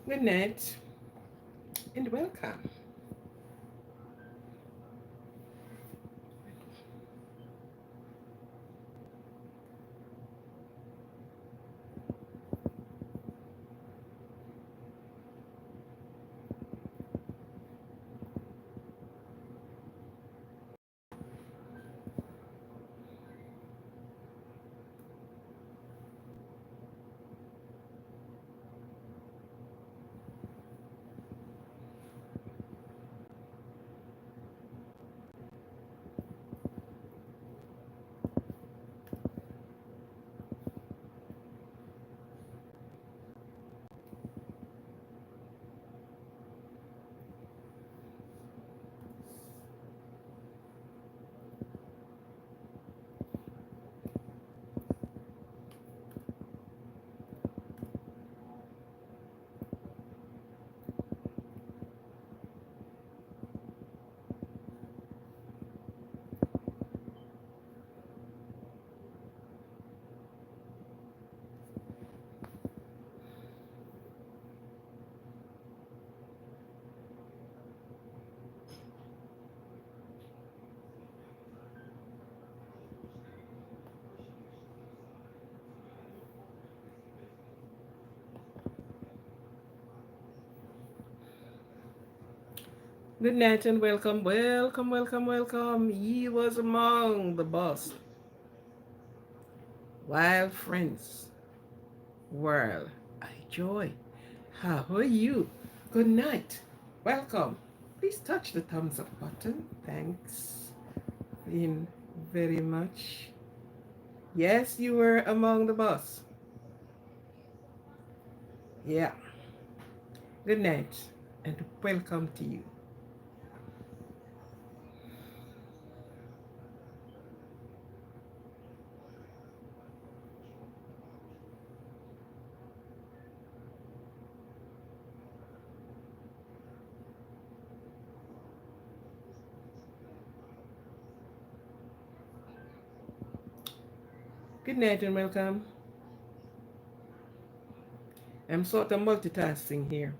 Good night and welcome. Good night and welcome, welcome, welcome, welcome. He was among the boss. Wild friends. World. I joy. How are you? Good night. Welcome. Please touch the thumbs up button. Thanks in very much. Yes, you were among the boss. Yeah. Good night and welcome to you. Good night and welcome. I'm sort of multitasking here.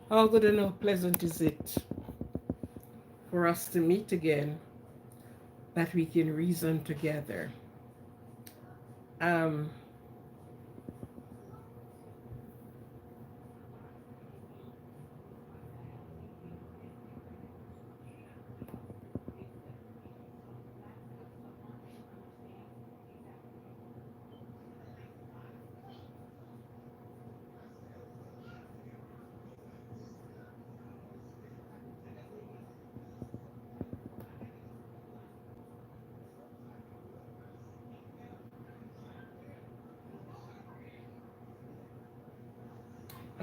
How good and how pleasant is it for us to meet again, that we can reason together. Um,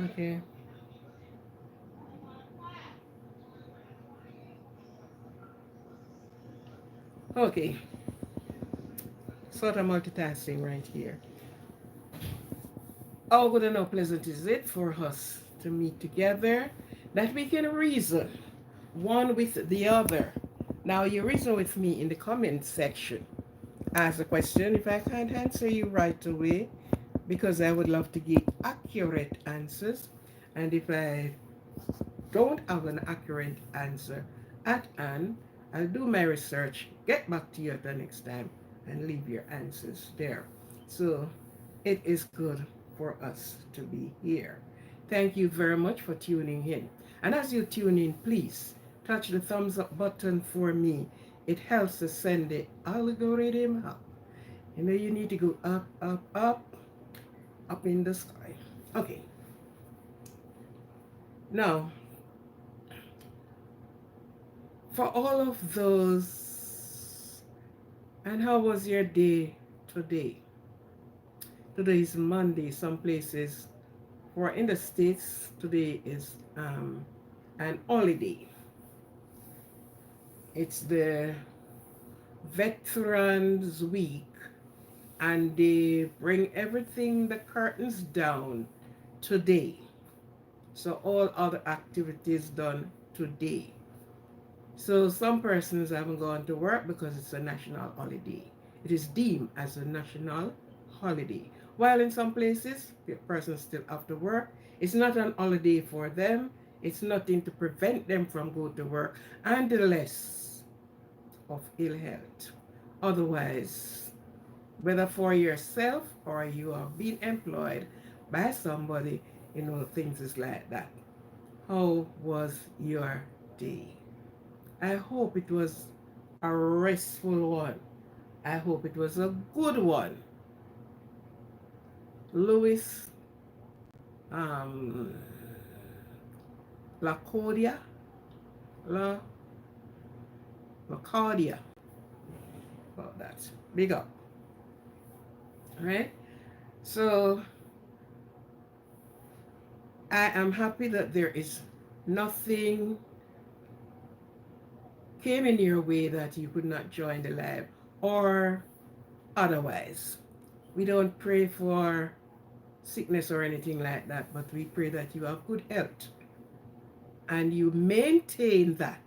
okay. Okay. Sort of multitasking right here. How good and how pleasant is it for us to meet together, that we can reason one with the other. Now, you reason with me in the comment section. Ask a question if I can't answer you right away, because I would love to give accurate answers. And if I don't have an accurate answer at hand, I'll do my research, get back to you at the next time, and leave your answers there. So it is good for us to be here. Thank you very much for tuning in. And as you tune in, please touch the thumbs up button for me. It helps to send the algorithm up. You know, you need to go up, up, up in the sky. Okay. Now, for all of those, and how was your day today? Today is Monday. Some places, for in the States, today is an holiday. It's the Veterans Week, and they bring everything, the curtains down today. So all other activities done today. So some persons haven't gone to work because it's a national holiday. It is deemed as a national holiday. While in some places, the persons still have to work. It's not an holiday for them. It's nothing to prevent them from going to work unless of ill health. Otherwise, whether for yourself or you are being employed by somebody, you know, things is like that. How was your day? I hope it was a restful one. I hope it was a good one. Louis um, Lacordia, La, Lacordia, about that. Big up. All right? So I am happy that there is nothing came in your way that you could not join the live or otherwise. We don't pray for sickness or anything like that, but we pray that you have good health and you maintain that,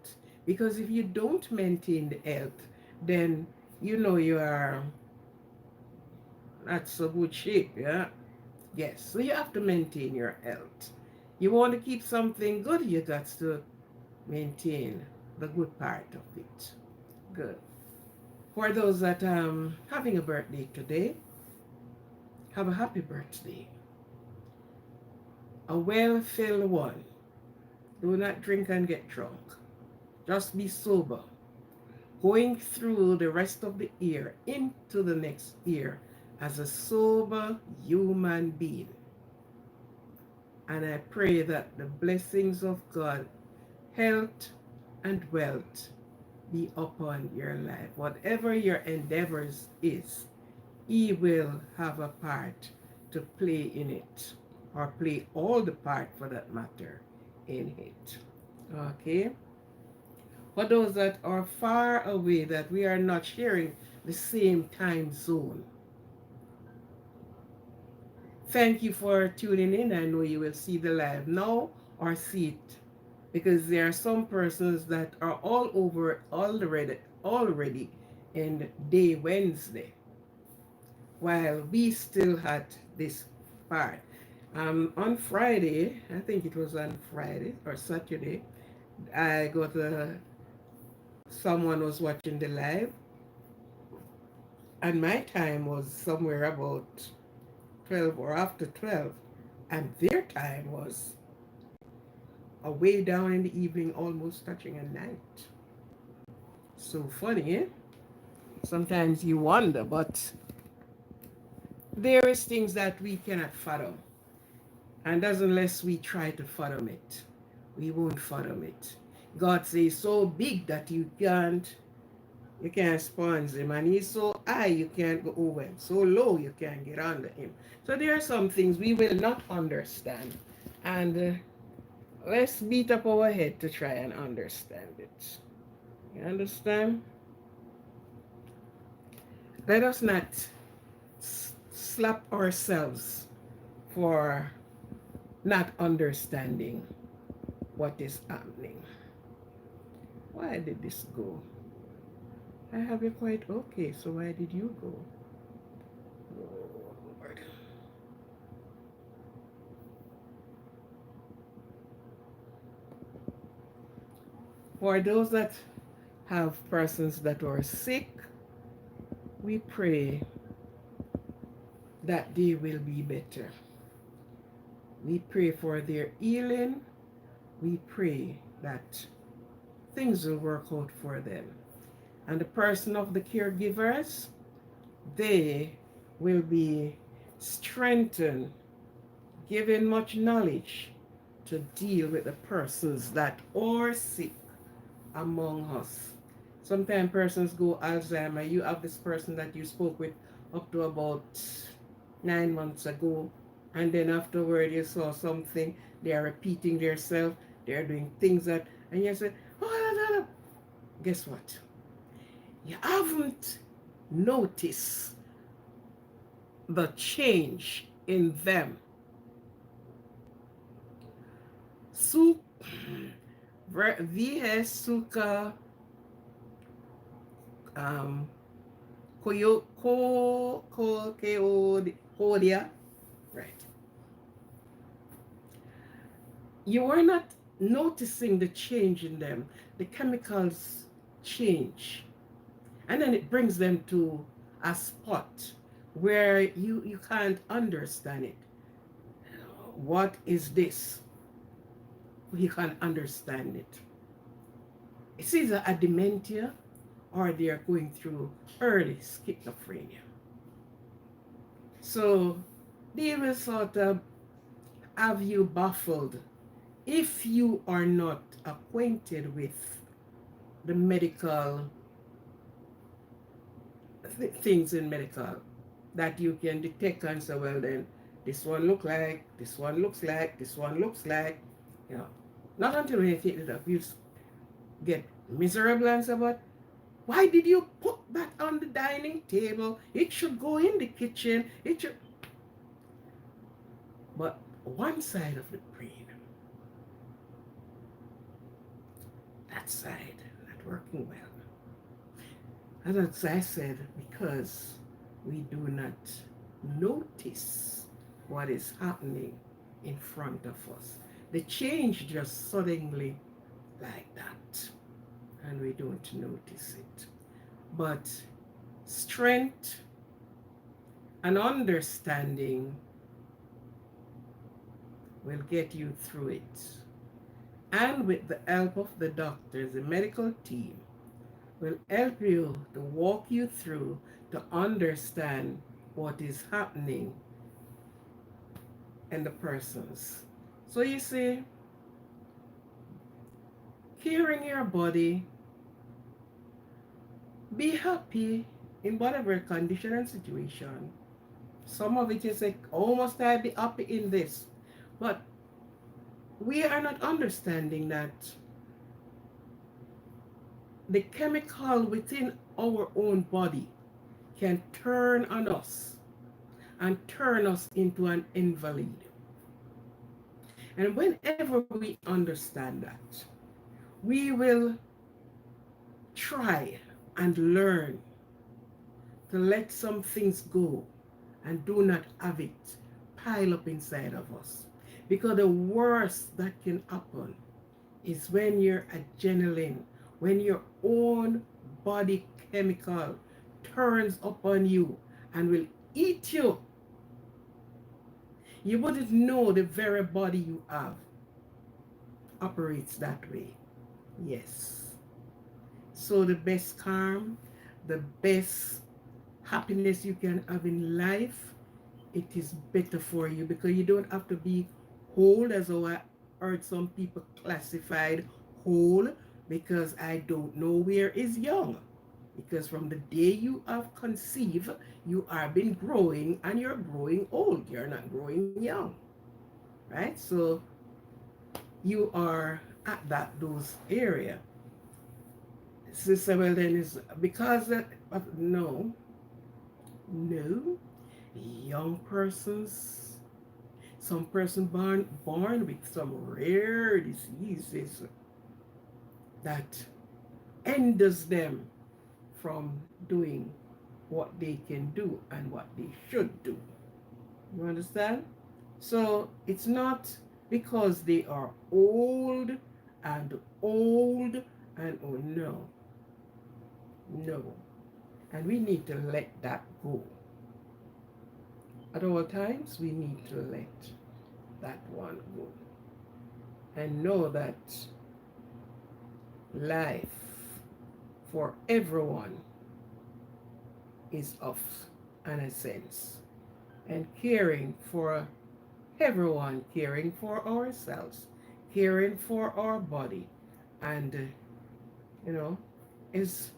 because if you don't maintain the health, then you know you are not so good shape. Yes, so you have to maintain your health. You want to keep something good, you got to maintain the good part of it. Good. For those that having a birthday today, have a happy birthday. A well-filled one. Do not drink and get drunk. Just be sober. Going through the rest of the year into the next year as a sober human being. And I pray that the blessings of God, health and wealth, be upon your life. Whatever your endeavors is, He will have a part to play in it, or play all the part for that matter in it. Okay? For those that are far away, that we are not sharing the same time zone, thank you for tuning in. I know you will see the live now or see it, because there are some persons that are all over already in day Wednesday, while we still had this part. On Friday, I think it was on Friday or Saturday, I got someone was watching the live, and my time was somewhere about 12 or after 12, and their time was way down in the evening, almost touching a night. So funny, eh? Sometimes you wonder, but there is things that we cannot fathom. And as unless we try to fathom it, we won't fathom it. God says so big that you can't sponge him, and he's so high you can't go over him, so low you can't get under him. So there are some things we will not understand, and let's beat up our head to try and understand it. You understand? Let us not slap ourselves for not understanding what is happening. Why did this go? I have it quite okay, so why did you go? Oh, Lord. For those that have persons that are sick, we pray that they will be better. We pray for their healing. We pray that things will work out for them. And the person of the caregivers, they will be strengthened, given much knowledge to deal with the persons that are sick among us. Sometimes persons go Alzheimer. You have this person that you spoke with up to about 9 months ago, and then afterward you saw something, they are repeating themselves, they are doing things that, and you say, oh, no, no, no. Guess what? You haven't noticed the change in them. Su VS Suka um Kodia, right? You are not noticing the change in them. The chemicals change. And then it brings them to a spot where you can't understand it. What is this? You can't understand it. It's either a dementia or they are going through early schizophrenia. So they will sort of have you baffled if you are not acquainted with the medical things in medical that you can detect and say, well then, this one look like, this one looks like, this one looks like, you know. Not until when you take it up, you get miserable and say, but why did you put that on the dining table? It should go in the kitchen. It should. But one side of the brain, that side, not working well. And as I said, because we do not notice what is happening in front of us. The change just suddenly like that, and we don't notice it. But strength and understanding will get you through it. And with the help of the doctors, the medical team will help you to walk you through to understand what is happening in the persons. So you see, caring your body, be happy in whatever condition and situation. Some of it is like, oh, must I be happy in this? But we are not understanding that the chemical within our own body can turn on us and turn us into an invalid. And whenever we understand that, we will try and learn to let some things go and do not have it pile up inside of us. Because the worst that can happen is when your adrenaline, when your own body chemical turns upon you and will eat you. You wouldn't know the very body you have operates that way. Yes. So the best calm, the best happiness you can have in life, it is better for you because you don't have to be whole, as I heard some people classified whole, because I don't know where is young. Because from the day you have conceived, you have been growing and you're growing old. You're not growing young. Right? So you are at those area. Sister, well then is because no, young persons, some person born with some rare diseases that hinders them from doing what they can do and what they should do. You understand? So it's not because they are old And oh no, no. And we need to let that go. At all times, we need to let that one go. And know that life for everyone is of an essence. And caring for everyone, caring for ourselves, caring for our body, and you know, is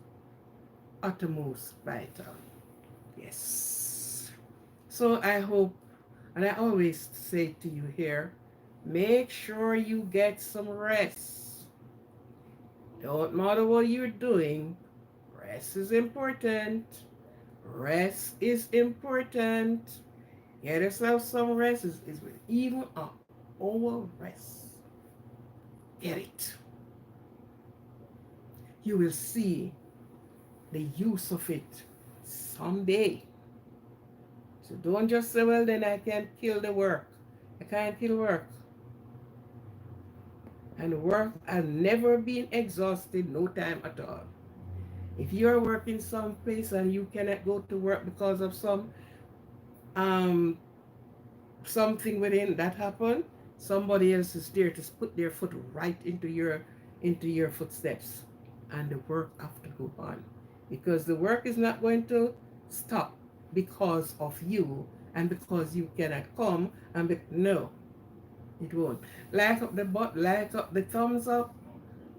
uttermost vital. Yes. So I hope, and I always say to you here, make sure you get some rest. Don't matter what you're doing, rest is important. Rest is important. Get yourself some rest. Is even an hour rest. Get it. You will see the use of it someday. So don't just say, well, then I can't kill the work. I can't kill work. And work has never been exhausted, no time at all. If you're working someplace and you cannot go to work because of um something within that happened, somebody else is there to put their foot right into your footsteps, and the work have to go on, because the work is not going to stop because of you and because you cannot come no, it won't. Like up the thumbs up,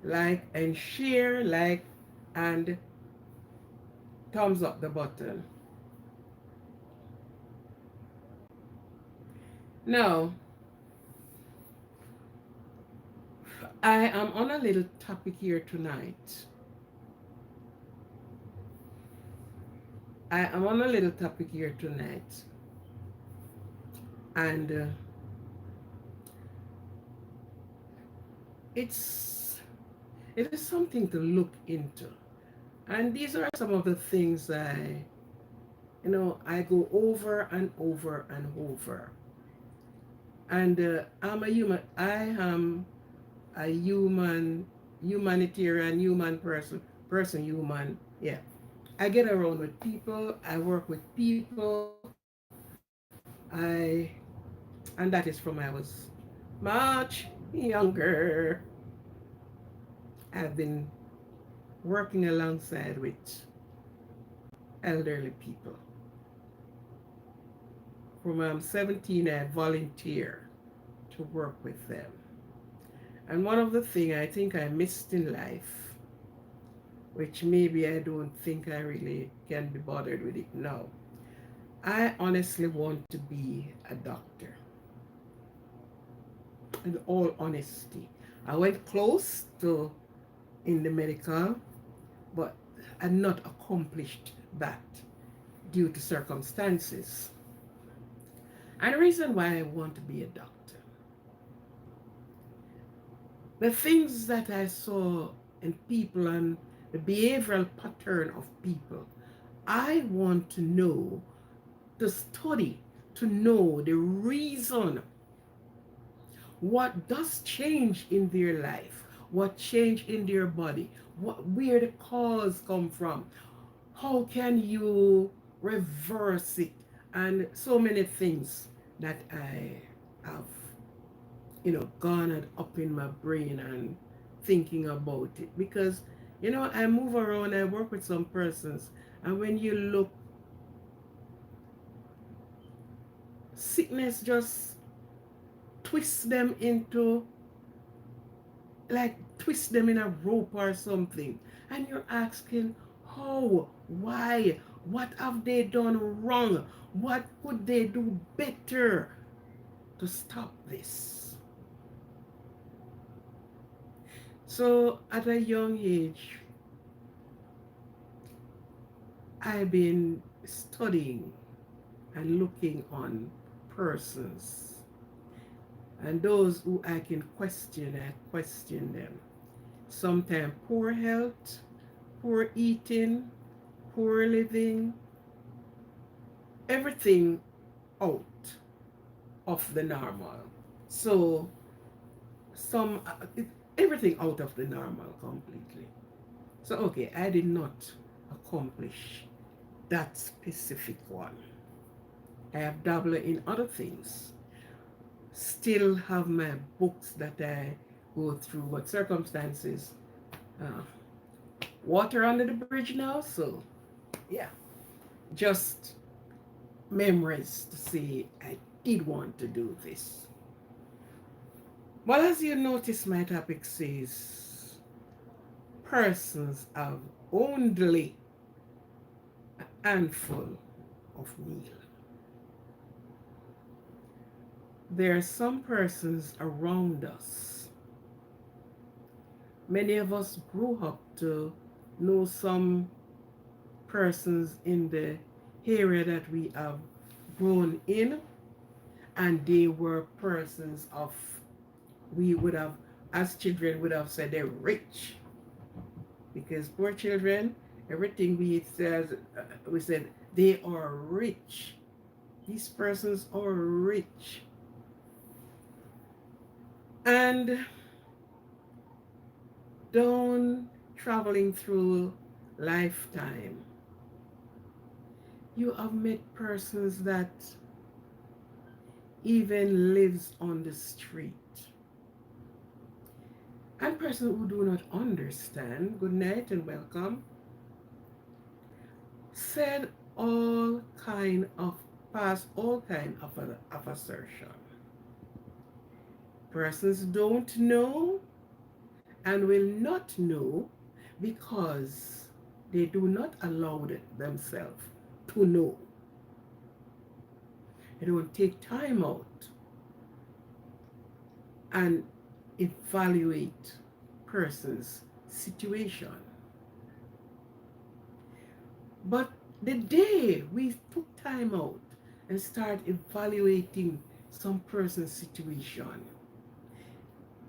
like and share, like and thumbs up the button. Now, I am on a little topic here tonight. I am on a little topic here tonight, and it's it is something to look into. And these are some of the things I go over and over and over. And I'm a human. I am a humanitarian, human human. Yeah. I get around with people. I work with people. I and that is from I was much younger. I've been working alongside with elderly people. From I'm 17, I volunteer to work with them. And one of the things I think I missed in life, which maybe I don't think I really can be bothered with it now, I honestly want to be a doctor. In all honesty, I went close to in the medical, but I not accomplished that due to circumstances. And the reason why I want to be a doctor, the things that I saw in people and the behavioral pattern of people, I want to know, to study, to know the reason. What does change in their life? What change in their body? Where the cause come from? How can you reverse it? And so many things that I have, garnered up in my brain and thinking about it. Because, I move around, I work with some persons, and when you look, sickness just twists them into, like twist them in a rope or something. And you're asking, how? Why? What have they done wrong? What could they do better to stop this? So at a young age, I've been studying and looking on persons. And those who I can question, I question them. Sometimes poor health, poor eating, poor living, everything out of the normal. So some everything out of the normal completely. So, okay, I did not accomplish that specific one. I have dabbled in other things, still have my books that I go through, but circumstances, uh, water under the bridge now, so yeah, just memories to say I did want to do this. Well, as you notice, my topic says persons have only a handful of meal. There are some persons around us. Many of us grew up to know some persons in the area that we have grown in, and they were persons of, we would have, as children, would have said they're rich. Because poor children, everything we said they are rich. These persons are rich. And down traveling through lifetime, you have met persons that even lives on the street. And persons who do not understand, good night and welcome, said all kind of, past all kind of assertion. Persons don't know and will not know because they do not allow themselves to know. They don't take time out and evaluate person's situation. But the day we took time out and start evaluating some person's situation,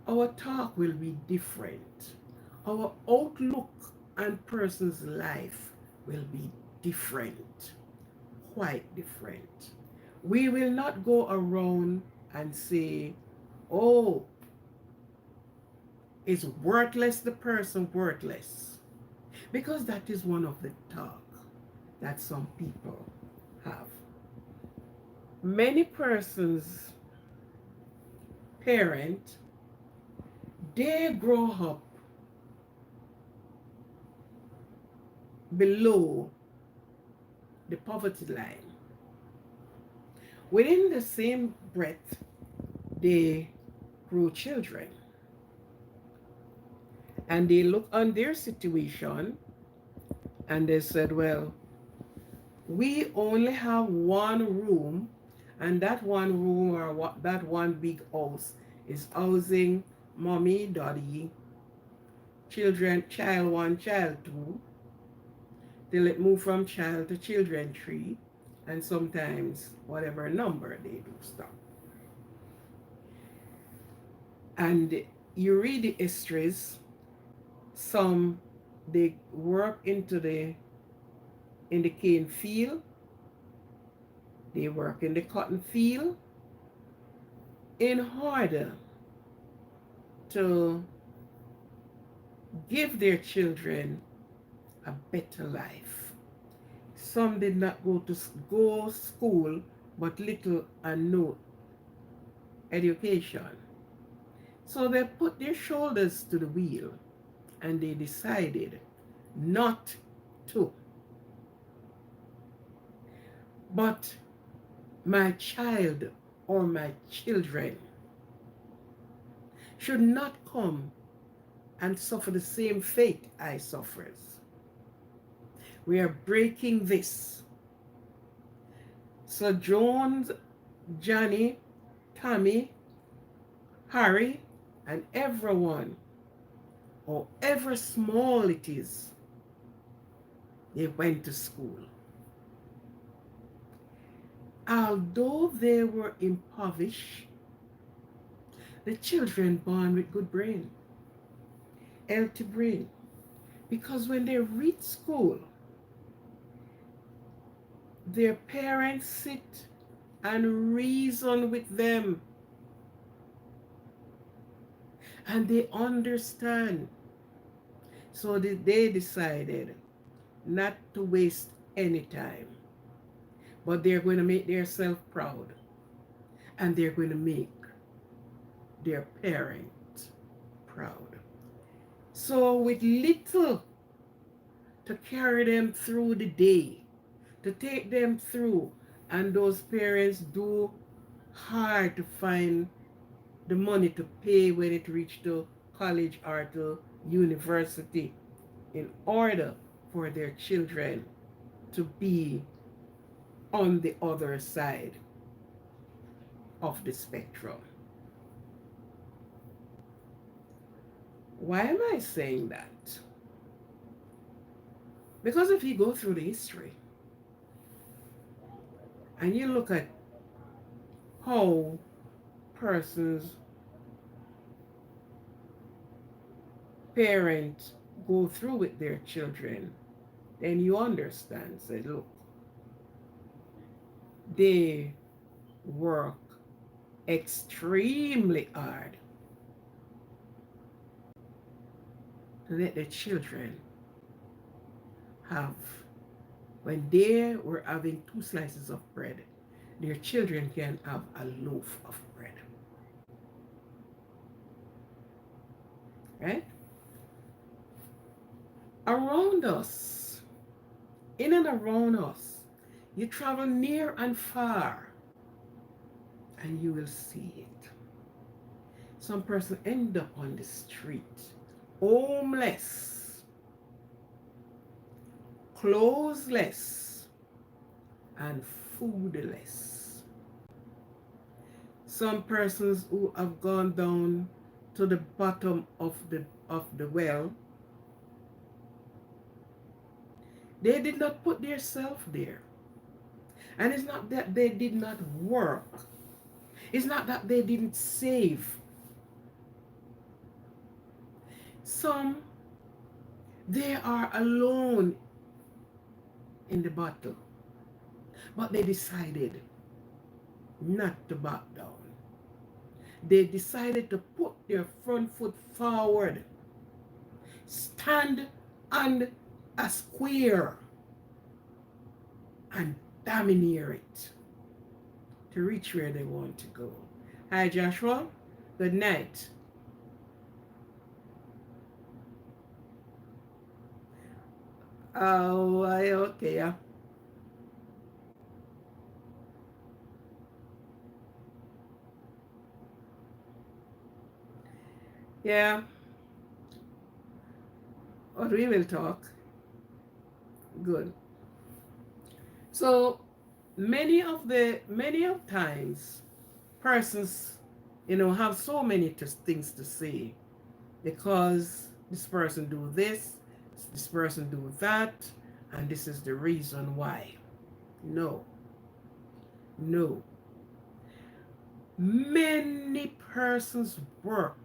our talk will be different. Our outlook on person's life will be different, quite different. We will not go around and say, oh, is worthless the person worthless? Because that is one of the talk that some people have. Many persons, parent, they grow up below the poverty line. Within the same breath, they grow children. And they look on their situation and they said, well, we only have one room, and that one room or that one big house is housing mommy, daddy, children, child one, child two, till it move from child to children three, and sometimes whatever number they do stop. And you read the histories, some they work in the cane field, they work in the cotton field in order to give their children a better life. Some did not go school, but little and no education. So they put their shoulders to the wheel and they decided not to. But my child or my children should not come and suffer the same fate I suffers. We are breaking this. So Jones, Johnny, Tommy, Harry, and everyone, however small it is, they went to school. Although they were impoverished, the children born with good brain, healthy brain, because when they reach school, their parents sit and reason with them. and they understand. So they decided not to waste any time, but they're going to make themselves proud, and they're going to make their parent proud. So with little to carry them through the day, to take them through, and those parents do hard to find the money to pay when it reach to college or to university in order for their children to be on the other side of the spectrum. Why am I saying that? Because if you go through the history and you look at how persons, parents go through with their children, then you understand. Say, look, they work extremely hard to let their children have, when they were having 2 slices of bread, their children can have a loaf of bread. Right? Around us, in and around us, you travel near and far, and you will see it. Some person end up on the street, homeless, clothesless, and foodless. Some persons who have gone down to the bottom of the well, they did not put themselves there. And it's not that they did not work. It's not that they didn't save. Some, they are alone in the battle, but they decided not to back down. They decided to put their front foot forward, stand on a square, and domineer it to reach where they want to go. Hi, Joshua. Good night. Oh, okay. Yeah, but we will talk. Good. So many of times persons, have so many things to say because this person do this person do that, and this is the reason why. No, no. Many persons work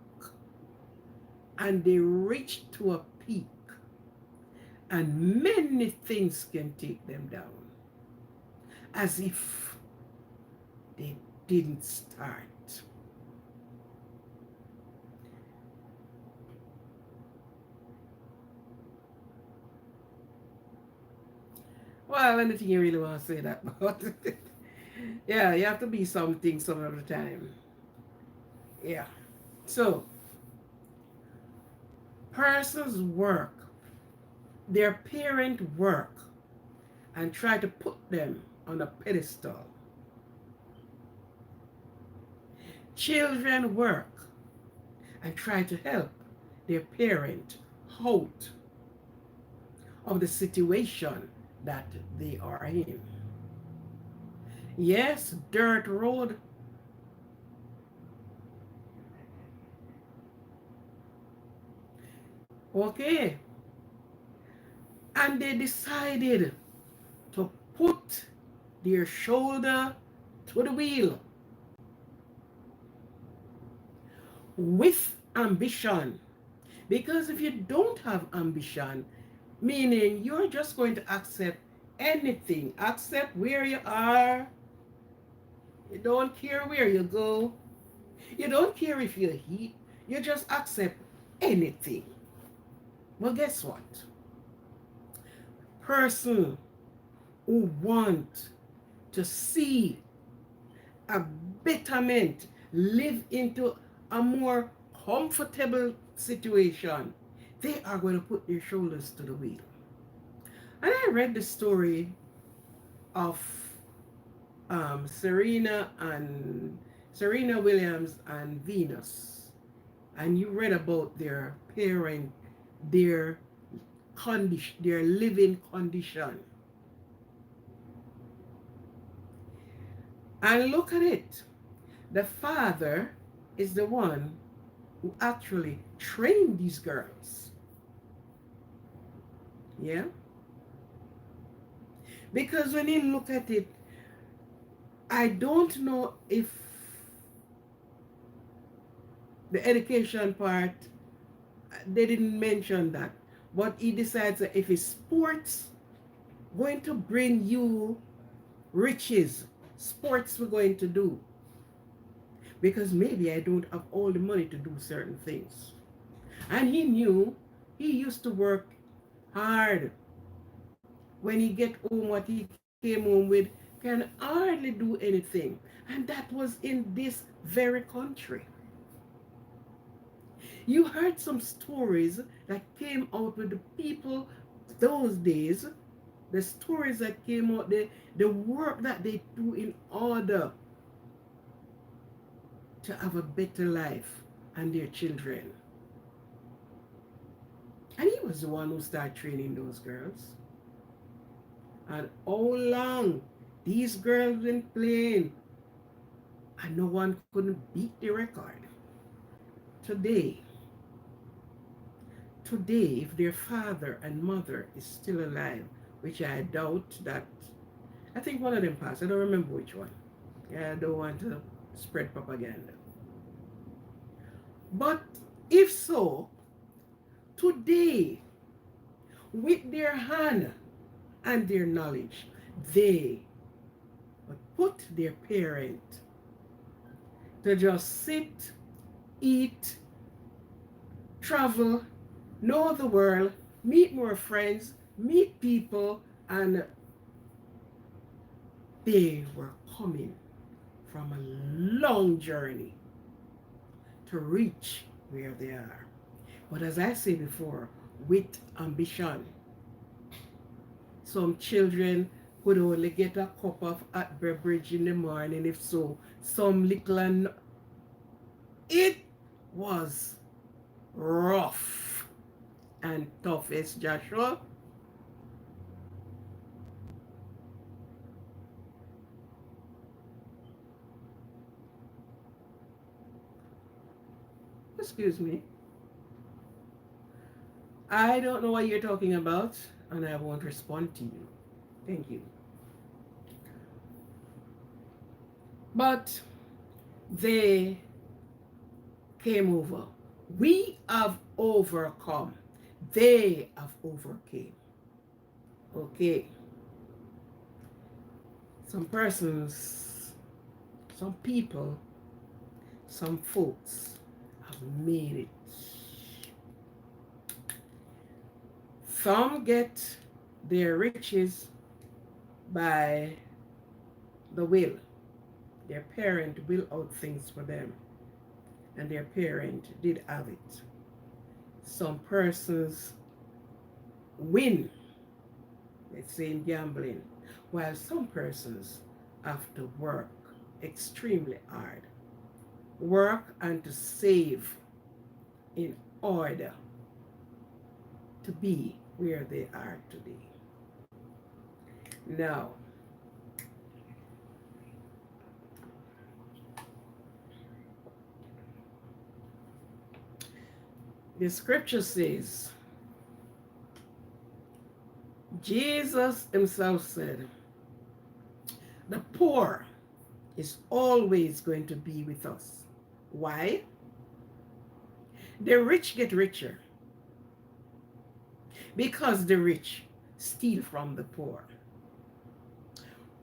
and they reach to a peak, and many things can take them down as if they didn't start. Well, anything you really want to say that about? Yeah, you have to be something some of the time. Yeah. So, persons work, their parent work, and try to put them on a pedestal. Children work and try to help their parent out of the situation that they are in. Yes, dirt road. Okay. And they decided to put their shoulder to the wheel with ambition. Because if you don't have ambition, meaning you're just going to accept anything, accept where you are, you don't care where you go, you don't care if you eat, You just accept anything. Well, guess what? Person who want to see a betterment, live into a more comfortable situation, they are going to put their shoulders to the wheel. And I read the story of Serena Williams and Venus, and you read about their parent, their condition, their living condition, and look at it. The father is the one who actually trained these girls. Yeah, because when you look at it, I don't know if the education part, they didn't mention that. But he decides that if it's sports going to bring you riches, sports we're going to do. Because maybe I don't have all the money to do certain things. And he knew he used to work hard. When he get home, what he came home with can hardly do anything. And that was in this very country. You heard some stories that came out with the people those days, the stories that came out, the work that they do in order to have a better life and their children. And he was the one who started training those girls. And how long these girls been playing, and no one couldn't beat the record. Today, if their father and mother is still alive, which I doubt that, I think one of them passed. I don't remember which one. Yeah, I don't want to spread propaganda. But if so, today, with their hand and their knowledge, they would put their parent to just sit, eat, travel, know the world, meet more friends, meet people, and they were coming from a long journey to reach where they are. But as I said before, with ambition. Some children could only get a cup of hot beverage in the morning, if so. Some little, and it was rough and tough, as Joshua. Excuse me. I don't know what you're talking about, and I won't respond to you. Thank you. But they came over. We have overcome. They have overcame. Okay. Some persons, some people, some folks have made it. Some get their riches by the will. Their parent will out things for them, and their parent did have it. Some persons win, let's say in gambling, while some persons have to work extremely hard. Work and to save in order to be where they are today. Now, the scripture says, Jesus himself said, the poor is always going to be with us. Why? The rich get richer because the rich steal from the poor.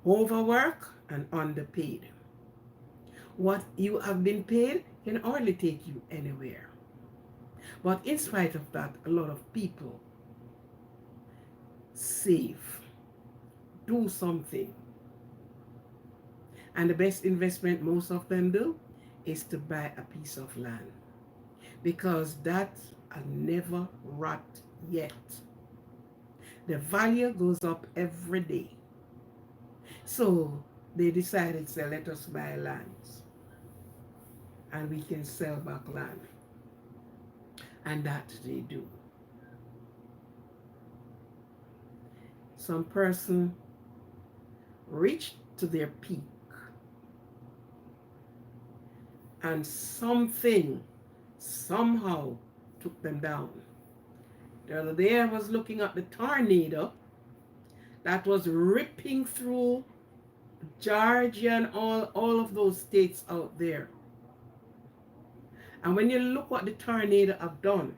Overwork and underpaid. What you have been paid can hardly take you anywhere. But in spite of that, a lot of people save, do something. And the best investment most of them do is to buy a piece of land, because that will never rot yet. The value goes up every day. So they decided, say, let us buy lands and we can sell back land. And that they do. Some person reached to their peak and something somehow took them down. The other day I was looking at the tornado that was ripping through Georgia and all of those states out there. And when you look what the tornado have done,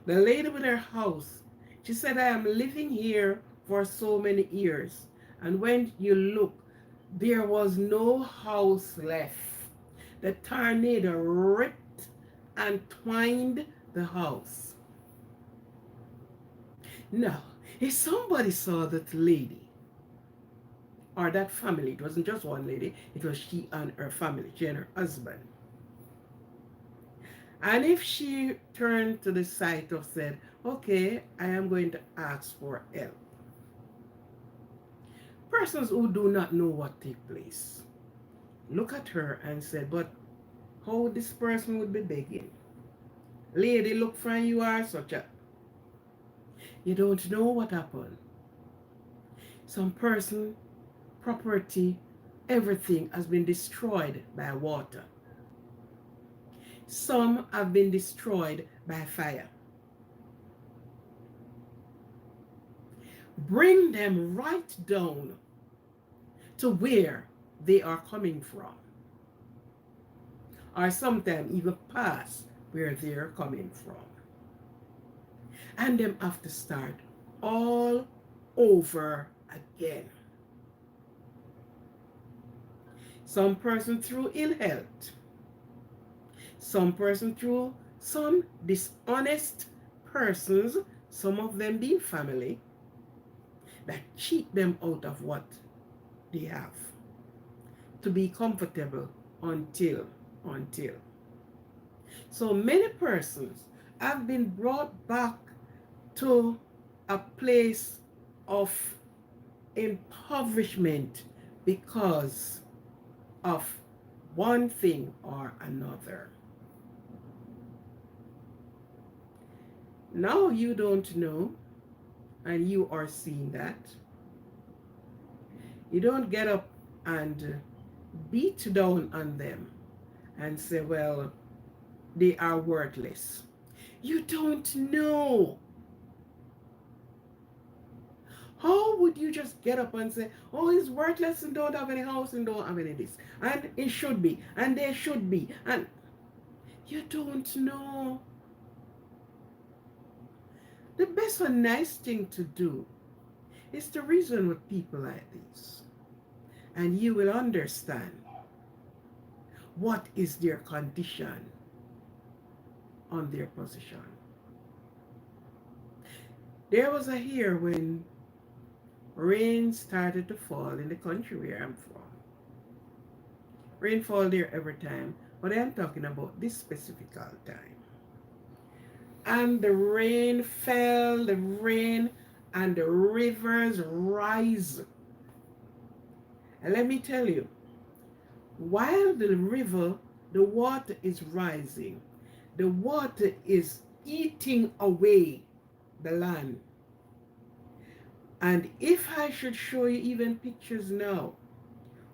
the lady with her house, she said, I am living here for so many years. And when you look, there was no house left. The tornado ripped and twined the house. Now, if somebody saw that lady or that family, it wasn't just one lady, it was she and her family, she and her husband. And if she turned to the side of said, okay, I am going to ask for help. Persons who do not know what take place look at her and said, but how this person would be begging? Lady, look from you are such a... You don't know what happened. Some person, property, everything has been destroyed by water. Some have been destroyed by fire. Bring them right down to where they are coming from, or sometimes even past where they are coming from. And them have to start all over again. Some person through ill health, some person through some dishonest persons, some of them being family, that cheat them out of what they have to be comfortable until. So many persons have been brought back to a place of impoverishment because of one thing or another. Now you don't know, and you are seeing that. You don't get up and beat down on them and say, well, they are worthless. You don't know. How would you just get up and say, oh, he's worthless and don't have any house and don't have any this, and it should be, and there should be, and you don't know. The best and nice thing to do is to reason with people like this, and you will understand what is their condition on their position. There was a year when rain started to fall in the country where I'm from. Rain fall there every time, but I'm talking about this specific time. And the rain fell, and the rivers rise. And let me tell you, while the river, the water is rising, the water is eating away the land. And if I should show you even pictures now,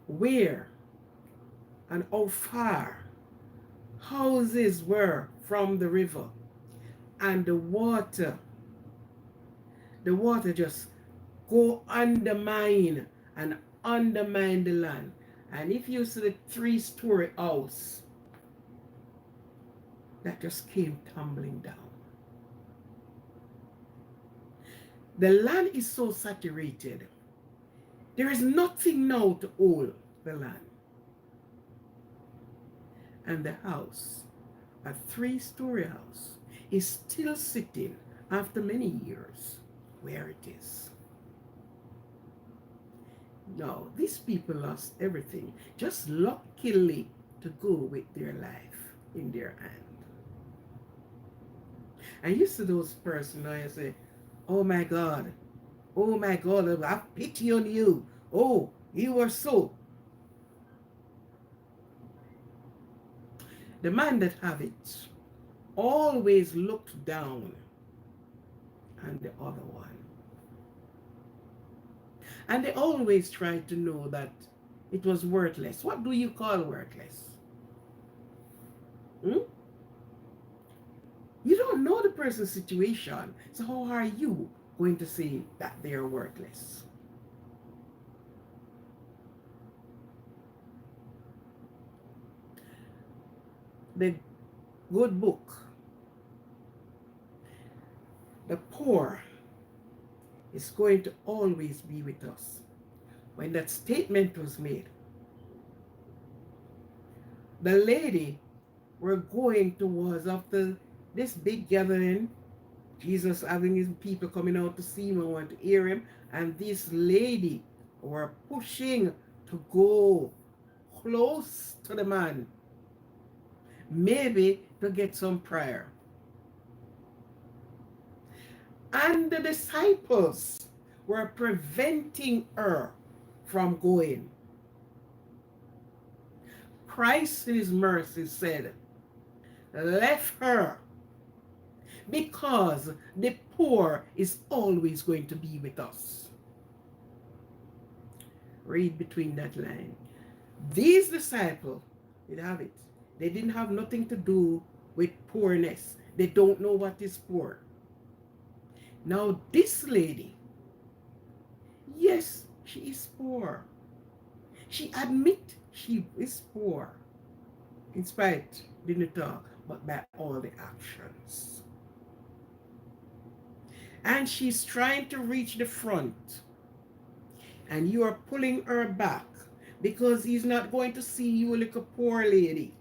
where and how far houses were from the river, and the water just go undermine and undermine the land. And if you see the 3-story house that just came tumbling down. The land is so saturated. There is nothing now to hold the land. And the house a three-story house, is still sitting after many years where it is. No, these people lost everything, just luckily to go with their life in their hand. And you see those persons now you say, oh my God, I have pity on you. Oh, you were so. The man that have it always looked down on the other one. And they always try to know that it was worthless. What do you call worthless? Hmm? You don't know the person's situation. So how are you going to say that they are worthless? The good book, the poor is going to always be with us. When that statement was made, the lady were going towards after this big gathering, Jesus having his people coming out to see him and want to hear him, and this lady were pushing to go close to the man, maybe to get some prayer. And the disciples were preventing her from going. Christ in his mercy said, left her, because the poor is always going to be with us. Read between that line. These disciples did have it. They didn't have nothing to do with poorness. They don't know what is poor. Now this lady, yes, she is poor. She admit she is poor. In spite, didn't talk, but by all the actions. And she's trying to reach the front. And you are pulling her back because he's not going to see you like a poor lady.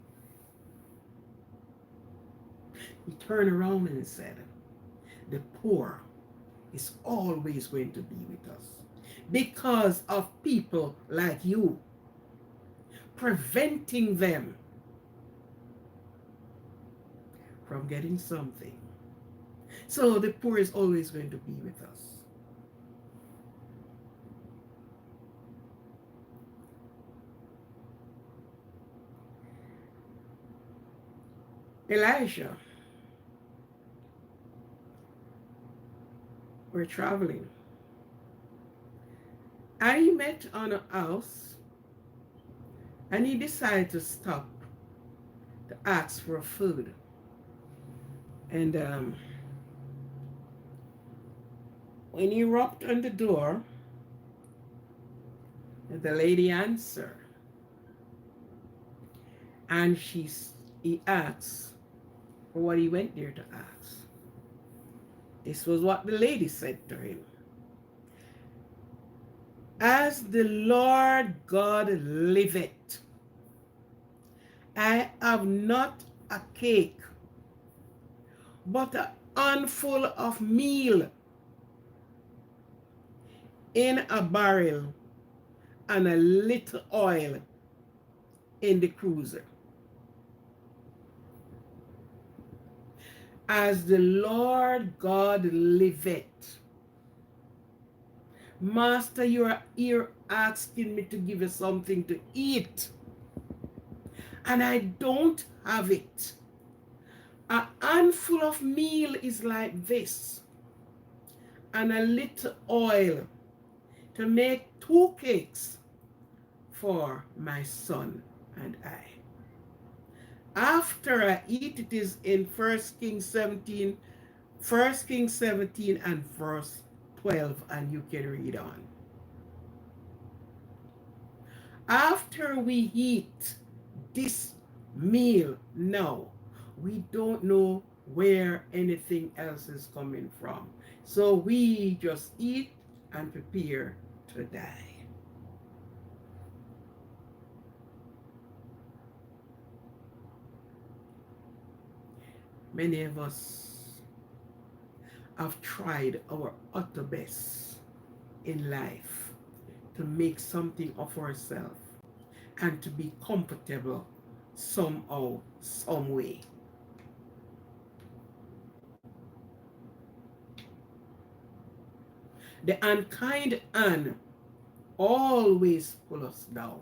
He turned around and said, the poor is always going to be with us because of people like you, preventing them from getting something. So the poor is always going to be with us. Elijah, we're traveling, and he met on a house, and he decided to stop to ask for food. And when he rapped on the door, the lady answered, and he asked for what he went there to ask. This was what the lady said to him. As the Lord God liveth, I have not a cake, but a handful of meal in a barrel and a little oil in the cruiser. As the Lord God liveth. Master, you are here asking me to give you something to eat, and I don't have it. A handful of meal is like this, and a little oil to make 2 cakes for my son and I. After I eat, it is in 1 Kings 17 and verse 12, and you can read on. After we eat this meal now, we don't know where anything else is coming from. So we just eat and prepare to die. Many of us have tried our utter best in life to make something of ourselves and to be comfortable somehow, some way. The unkind hand always pull us down.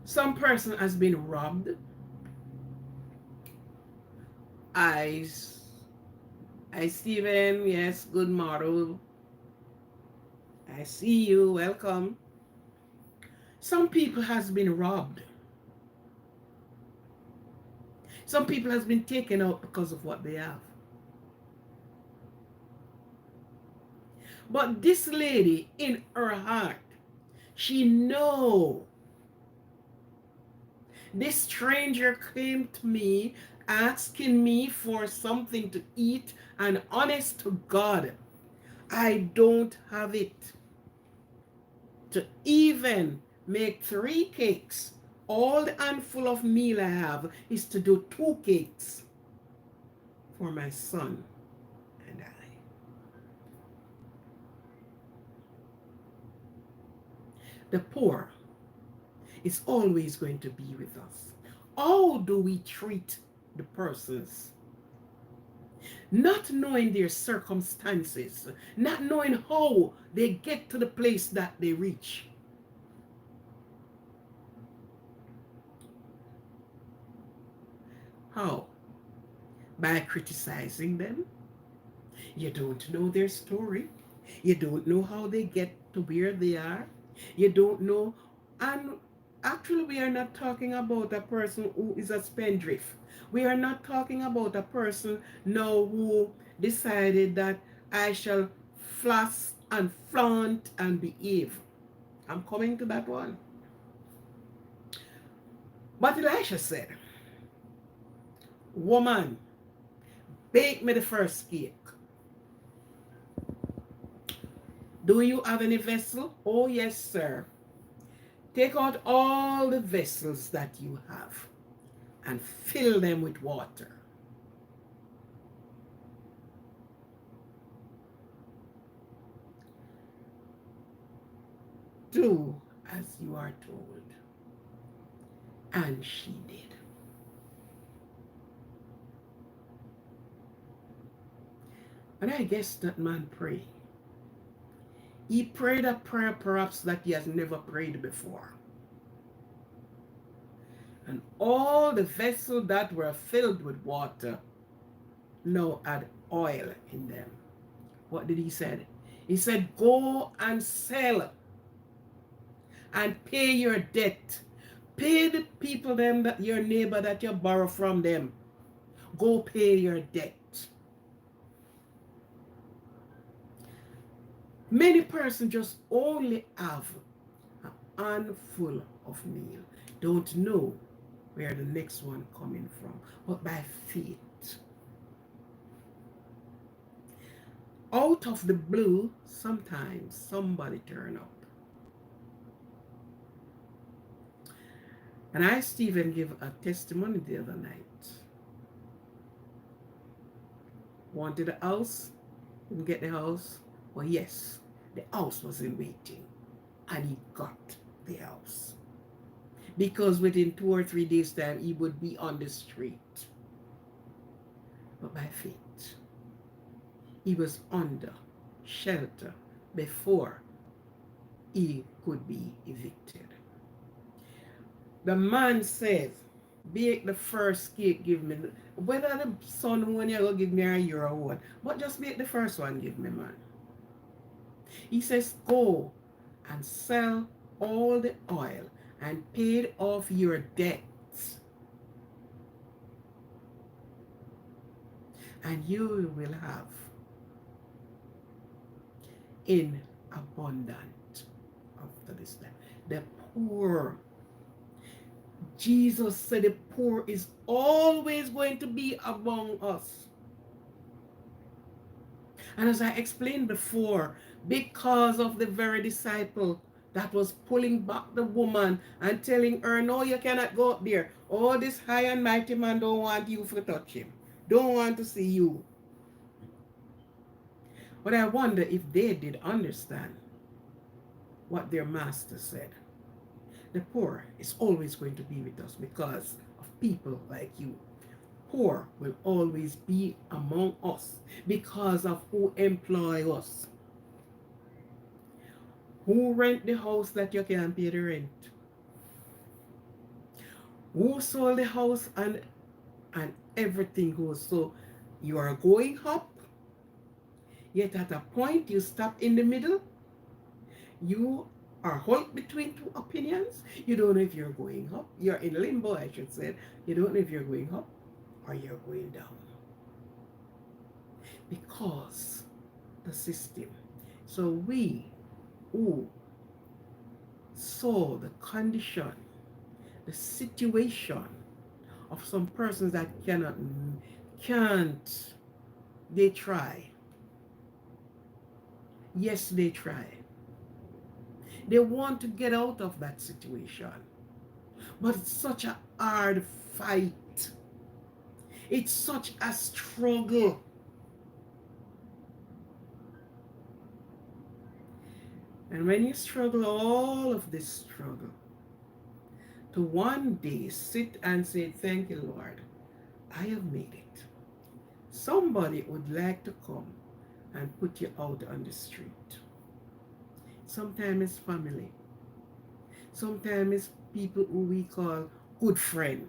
Some person has been robbed. I, I Stephen, yes, good morrow. I see you, welcome. Some people has been robbed. Some people has been taken out because of what they have. But this lady in her heart, she know this stranger came to me asking me for something to eat, and honest to God, I don't have it to even make 3 cakes. All the handful of meal I have is to do 2 cakes for my son and I. The poor is always going to be with us. How do we treat the persons? Not knowing their circumstances, not knowing how they get to the place that they reach. How? By criticizing them. You don't know their story. You don't know how they get to where they are. You don't know. And actually, we are not talking about a person who is a spendthrift. We are not talking about a person now who decided that I shall floss and flaunt and behave. I'm coming to that one. But Elisha said, woman, bake me the first cake. Do you have any vessel? Oh, yes, sir. Take out all the vessels that you have and fill them with water. Do as you are told. And she did. And I guess that man prayed. He prayed a prayer perhaps that he has never prayed before. And all the vessels that were filled with water now had oil in them. What did he say? He said, go and sell and pay your debt. Pay the people them that your neighbor that you borrow from them. Go pay your debt. Many persons just only have a handful of meal. Don't know where the next one coming from. But by faith. Out of the blue, sometimes somebody turn up. And I, Stephen, give a testimony the other night. Wanted a house, didn't get the house. Well, yes, the house was in waiting. And he got the house. Because within 2 or 3 days' time, he would be on the street. But by faith, he was under shelter before he could be evicted. The man says, bake the first cake, give me. Whether the son one you're going to give me a year or what, but just bake the first one, give me, man. He says, go and sell all the oil and paid off your debts. And you will have in abundant after this time. The poor. Jesus said the poor is always going to be among us. And as I explained before, because of the very disciple that was pulling back the woman and telling her, no, you cannot go up there. Oh, this high and mighty man don't want you to touch him. Don't want to see you. But I wonder if they did understand what their master said. The poor is always going to be with us because of people like you. Poor will always be among us because of who employ us. Who rent the house that you can't pay the rent? Who sold the house and everything goes. So you are going up, yet at a point you stop in the middle. You are held between two opinions. You don't know if you're going up. You're in limbo, I should say. You don't know if you're going up or you're going down. Because the system. So we who saw the condition, the situation of some persons that can't, they try. Yes, they try. They want to get out of that situation. But it's such a hard fight. It's such a struggle. And when you struggle all of this struggle, to one day sit and say, thank you, Lord, I have made it. Somebody would like to come and put you out on the street. Sometimes it's family. Sometimes it's people who we call good friend.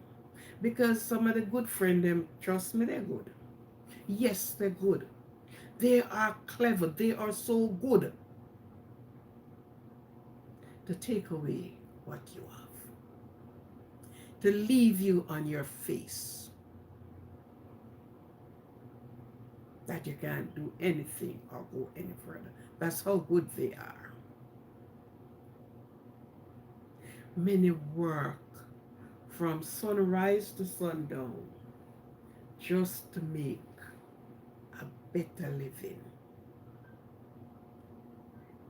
Because some of the good friends, them, trust me, they're good. Yes, they're good. They are clever. They are so good to take away what you have. To leave you on your face. That you can't do anything or go any further. That's how good they are. Many work from sunrise to sundown just to make a better living.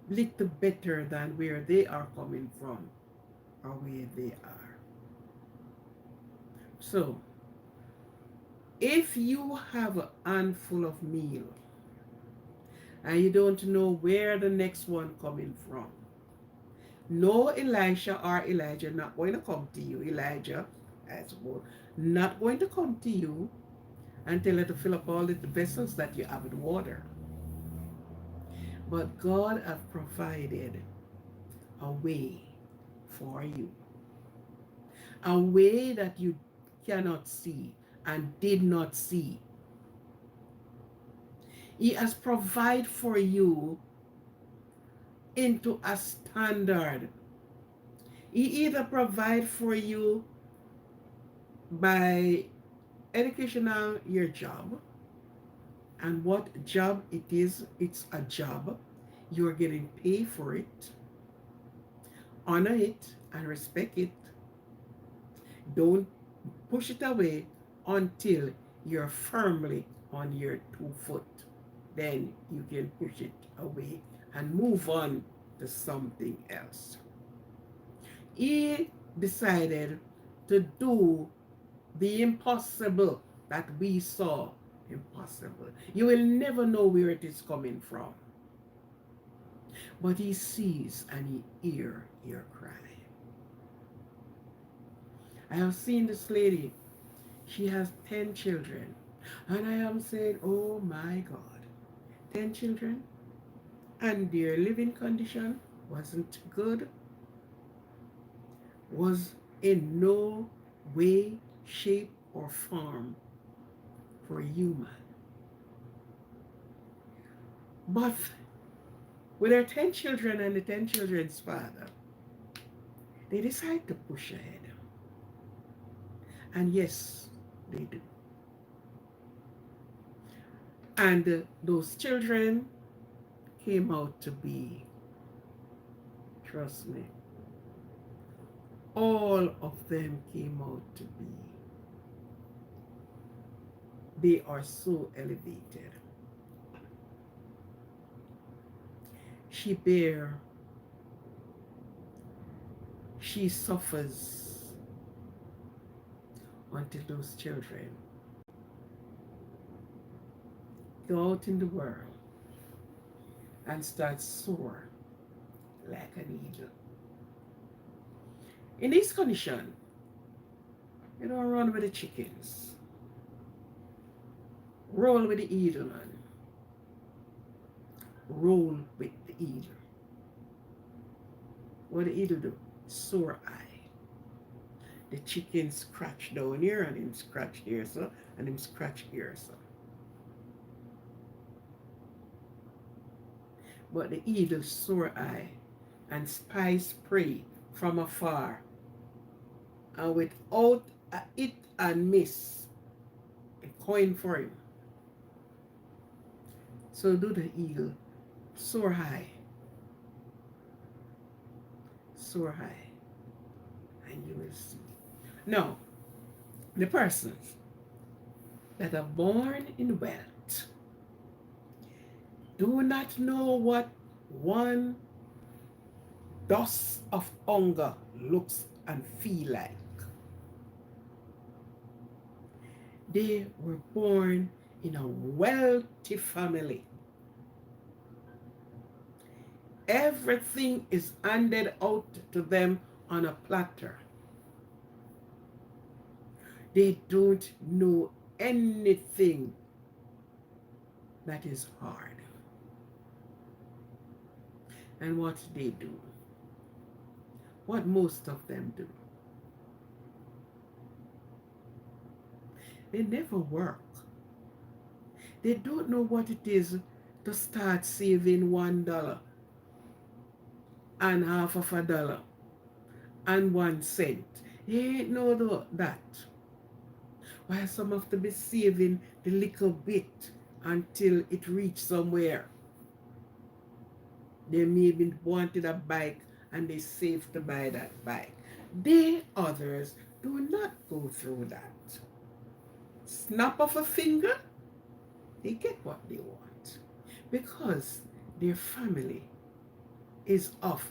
Little better than where they are coming from or where they are. So, if you have a handful of meal and you don't know where the next one coming from, no, Elisha or Elijah not going to come to you. Elijah, I suppose, not going to come to you and tell you to fill up all the vessels that you have with water. But God has provided a way for you. A way that you cannot see and did not see. He has provided for you into a standard. He either provide for you by educational your job, and what job it is, it's a job. You're getting paid for it. Honor it and respect it. Don't push it away until you're firmly on your 2 foot. Then you can push it away and move on to something else. He decided to do the impossible that we saw impossible. You will never know where it is coming from. But he sees and he hears your cry. I have seen this lady. She has 10 children. And I am saying, oh my God, 10 children? And their living condition wasn't good, was in no way, shape, or form for human. But with her 10 children and the 10 children's father, they decide to push ahead. And yes, they do. And those children came out to be, trust me, all of them came out to be. They are so elevated. She bear she suffers until those children go out in the world and start soar like an eagle. In this condition, you don't run with the chickens. Roll with the eagle, man. Roll with the eagle. What the eagle do? Soar high. The chicken scratch down here and him scratch there so and him scratch here so. But the eagle soar high and spies prey from afar, and without a hit and miss, a coin for him. So do the eagle soar high, and you will see. Now, the persons that are born in wealth do not know what one dose of hunger looks and feel like. They were born in a wealthy family. Everything is handed out to them on a platter. They don't know anything that is hard. And what they do, what most of them do, they never work. They don't know what it is to start saving $1 and half of a dollar and 1 cent. They ain't know that. While some have to be saving the little bit until it reach somewhere. They maybe wanted a bike and they saved to buy that bike. They others do not go through that. Snap of a finger, they get what they want because their family is of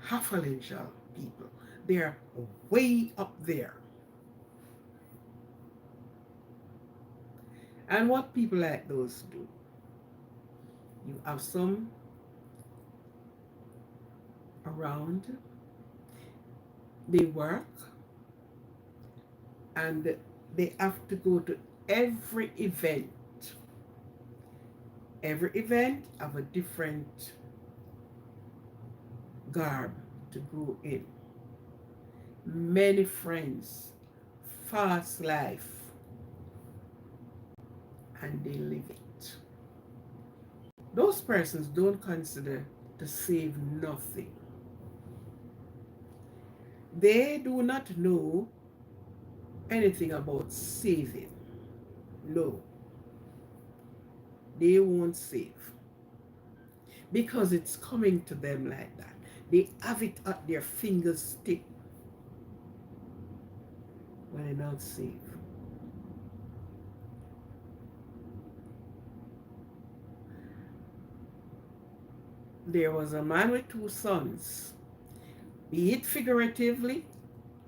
affluential people. They're way up there. And what people like those do, you have some around, they work and they have to go to every event. Every event have a different garb to go in. Many friends, fast life, and they live it. Those persons don't consider to save nothing. They do not know anything about saving. No. They won't save. Because it's coming to them like that. They have it at their fingers tip. When they don't save. There was a man with 2 sons. Be it figuratively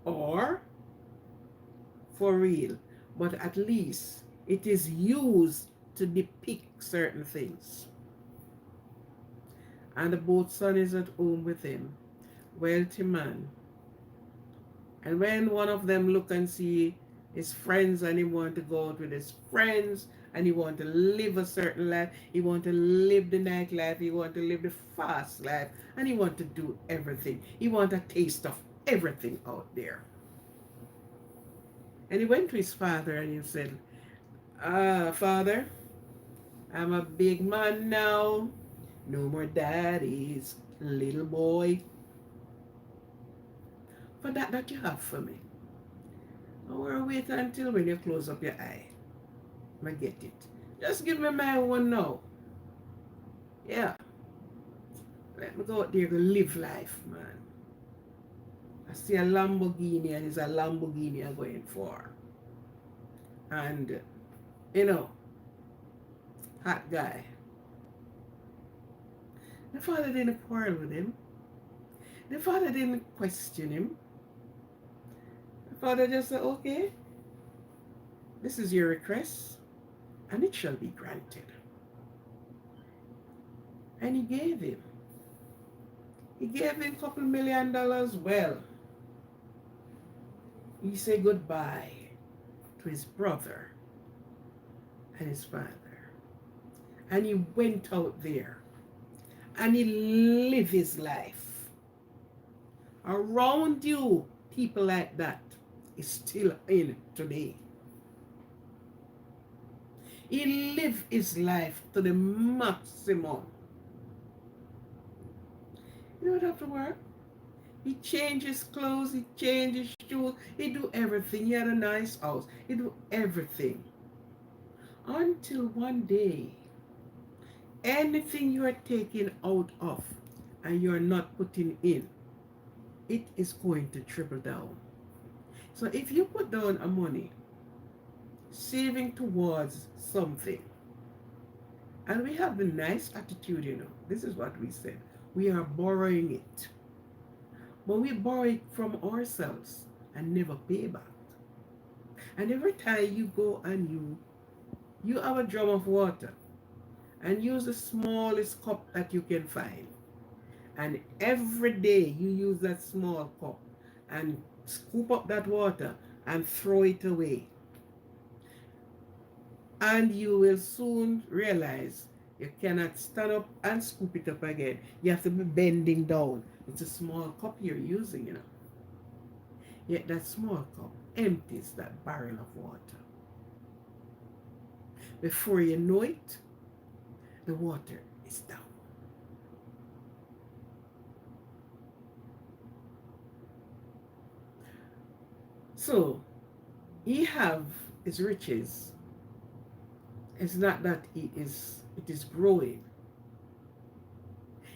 or for real, but at least it is used to depict certain things. And the both son is at home with him, wealthy man. And when one of them look and see his friends and he want to go out with his friends and he want to live a certain life, he want to live the nightlife, he want to live the fast life, and he want to do everything. He want a taste of everything out there. And he went to his father and he said, Father, I'm a big man now. No more daddies, little boy. For that you have for me. I will wait until when you close up your eye. I get it. Just give me my one now. Yeah. Let me go out there and live life, man. I see a Lamborghini and it's a Lamborghini I'm going for. And, you know, hot guy. The father didn't quarrel with him. The father didn't question him. The father just said, okay, this is your request, and it shall be granted. And he gave him. He gave him a couple $1,000,000. Well, he said goodbye to his brother and his father. And he went out there and he lived his life. Around you, people like that is still in today. He lived his life to the maximum. You don't have to work. He changed his clothes, he changed his shoes, he do everything. He had a nice house, he do everything. Until one day, anything you are taking out of and you're not putting in, it is going to trickle down. So if you put down a money, saving towards something, and we have the nice attitude, this is what we said, we are borrowing it. But we borrow it from ourselves and never pay back. And every time you go and you have a drum of water and use the smallest cup that you can find. And every day you use that small cup and scoop up that water and throw it away. And you will soon realize you cannot stand up and scoop it up again. You have to be bending down. It's a small cup you're using, Yet that small cup empties that barrel of water. Before you know it, the water is down. So, he have his riches. It's not that it is growing.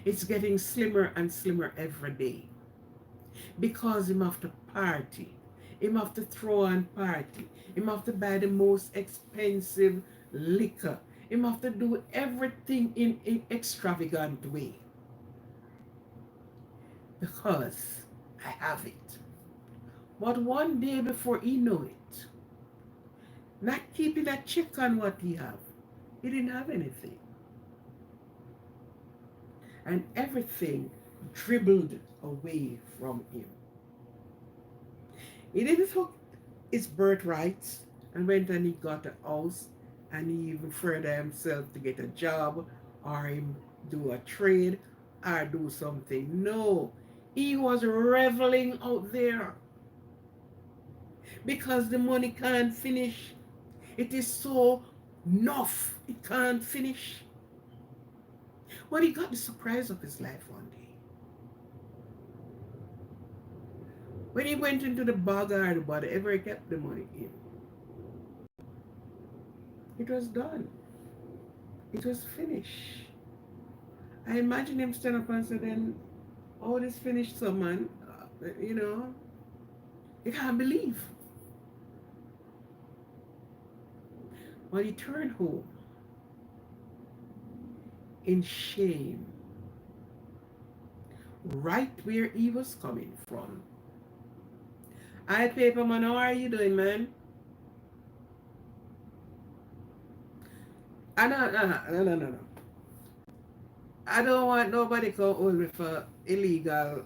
It's getting slimmer and slimmer every day. Because him have to party. Him have to throw on party. Him have to buy the most expensive liquor. Him have to do everything in an extravagant way. Because I have it. But one day before he know it, not keeping a check on what he have, he didn't have anything. And everything dribbled away from him. He didn't took his birthrights and went and he got a house and he even further himself to get a job or him do a trade or do something. No, he was reveling out there because the money can't finish. It is so enough, it can't finish. But he got the surprise of his life one day. When he went into the bog or whatever, he kept the money in. It was done. It was finished. I imagine him stand up and say, then, oh, this finished, so man, you can't believe. When he turned home, in shame, right where he was coming from. Hi, Paperman, how are you doing, man? No. I don't want nobody to hold me for illegal.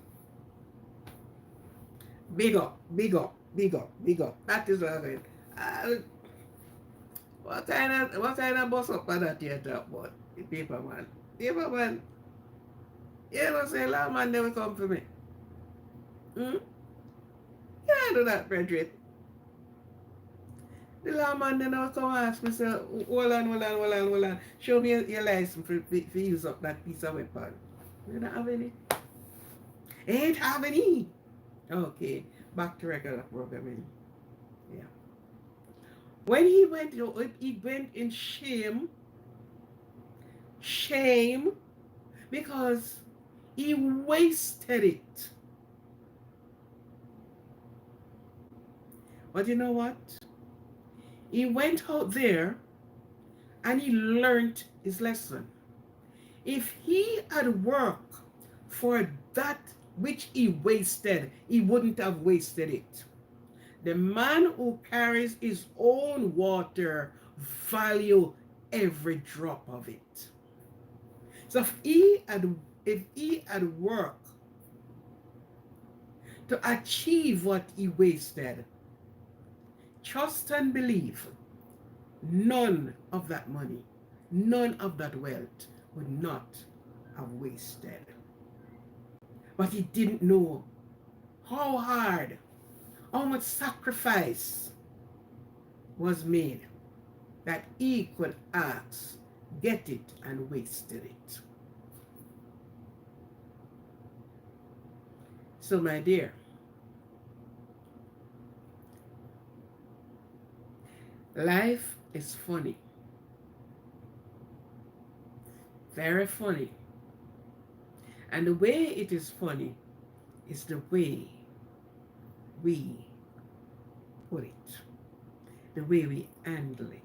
Big up. That is what I'm saying. What kind of bus up on that you talk about? The Paperman. Paperman. You know say lawman never come for me. You can't do that, Frederick. The lawman then will come ask me, say, hold on. Show me your license for use up that piece of weapon. You don't have any? Ain't have any. Okay, back to regular programming. Yeah. When he went in shame, because he wasted it. But you know what? He went out there and he learned his lesson. If he had worked for that which he wasted, he wouldn't have wasted it. The man who carries his own water value every drop of it. So if he had worked to achieve what he wasted, trust and believe none of that money, none of that wealth would not have wasted. But he didn't know how hard, how much sacrifice was made that he could ask, get it, and wasted it. So, my dear, life is funny, very funny. And the way it is funny is the way we put it, the way we handle it.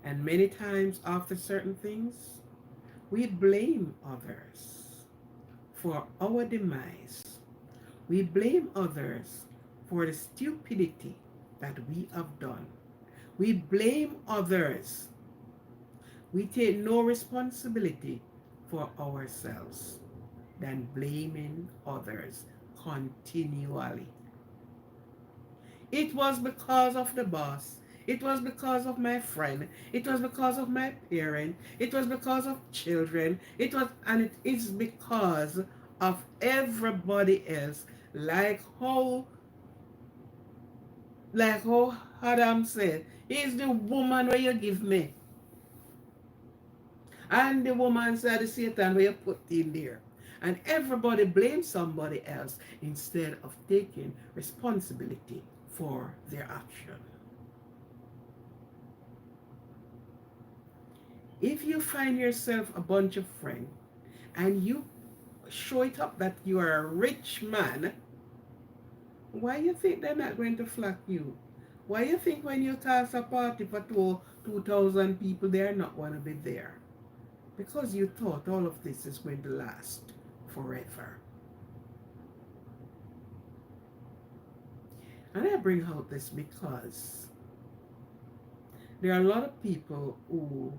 And many times after certain things, we blame others for our demise. We blame others for the stupidity that we have done. We blame others. We take no responsibility for ourselves than blaming others continually. It was because of the boss. It was because of my friend. It was because of my parent. It was because of children. And it is because of everybody else. Like how Adam said, is the woman where you give me. And the woman said the Satan where you put in there. And everybody blames somebody else instead of taking responsibility for their action. If you find yourself a bunch of friends and you show it up that you are a rich man, why you think they're not going to flock you? Why you think when you cast a party for 2,000 people, they're not going to be there? Because you thought all of this is going to last forever. And I bring out this because there are a lot of people who,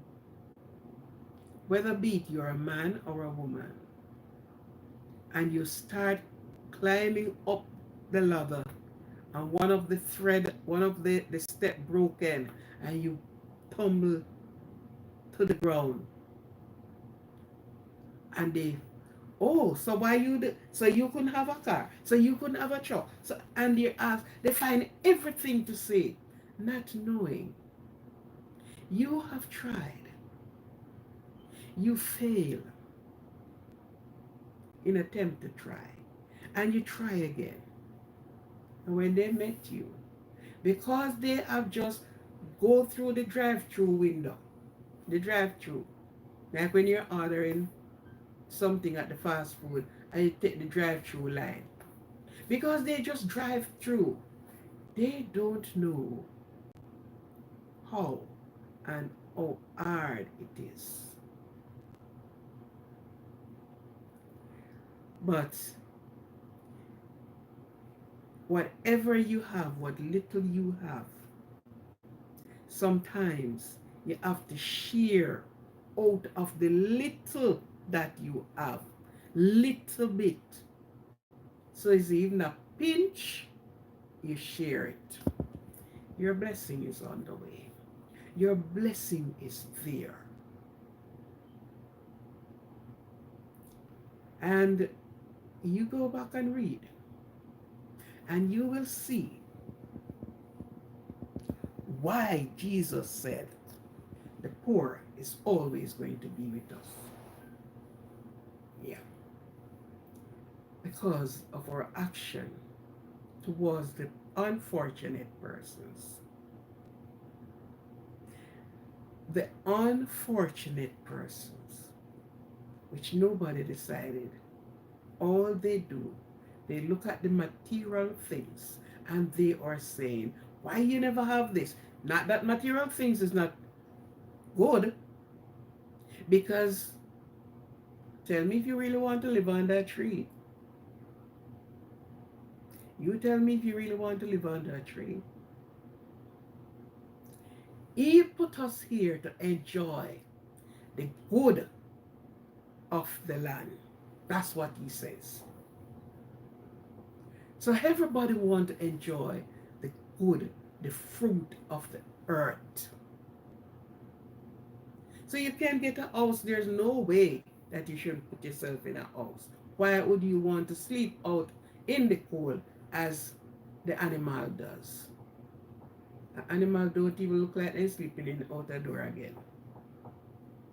whether be it you're a man or a woman, and you start climbing up the ladder, and one of the step broken, and you tumble to the ground, and they, oh, so why so you couldn't have a car, so you couldn't have a truck, and they find everything to say, not knowing you have tried, you fail in attempt to try, and you try again. And when they met you, because they have just go through the drive-through window, the drive-through, like when you're ordering something at the fast food and you take the drive-through line, because they just drive through, they don't know how and how hard it is. But whatever you have, what little you have, sometimes you have to share out of the little that you have, little bit. So it's even a pinch, you share it. Your blessing is on the way. Your blessing is there. And you go back and read, and you will see why Jesus said the poor is always going to be with us. Yeah. Because of our action towards the unfortunate persons. The unfortunate persons, which nobody decided, all they do, they look at the material things and they are saying, why you never have this? Not that material things is not good, because Tell me if you really want to live under a tree. You tell me if you really want to live under a tree. He put us here to enjoy the good of the land. That's what he says. So everybody want to enjoy the good, the fruit of the earth. So you can't get a house. There's no way that you should put yourself in a house. Why would you want to sleep out in the cold as the animal does? An animal don't even look like they're sleeping in the outer door again.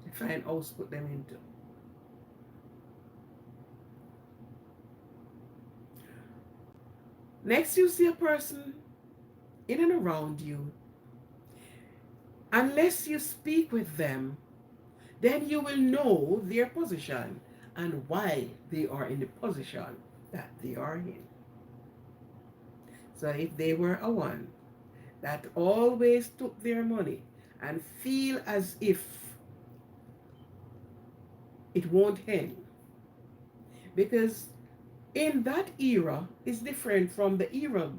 They find house put them into. Next, you see a person in and around you. Unless you speak with them, then you will know their position and why they are in the position that they are in. So if they were a one that always took their money and feel as if it won't end, because in that era is different from the era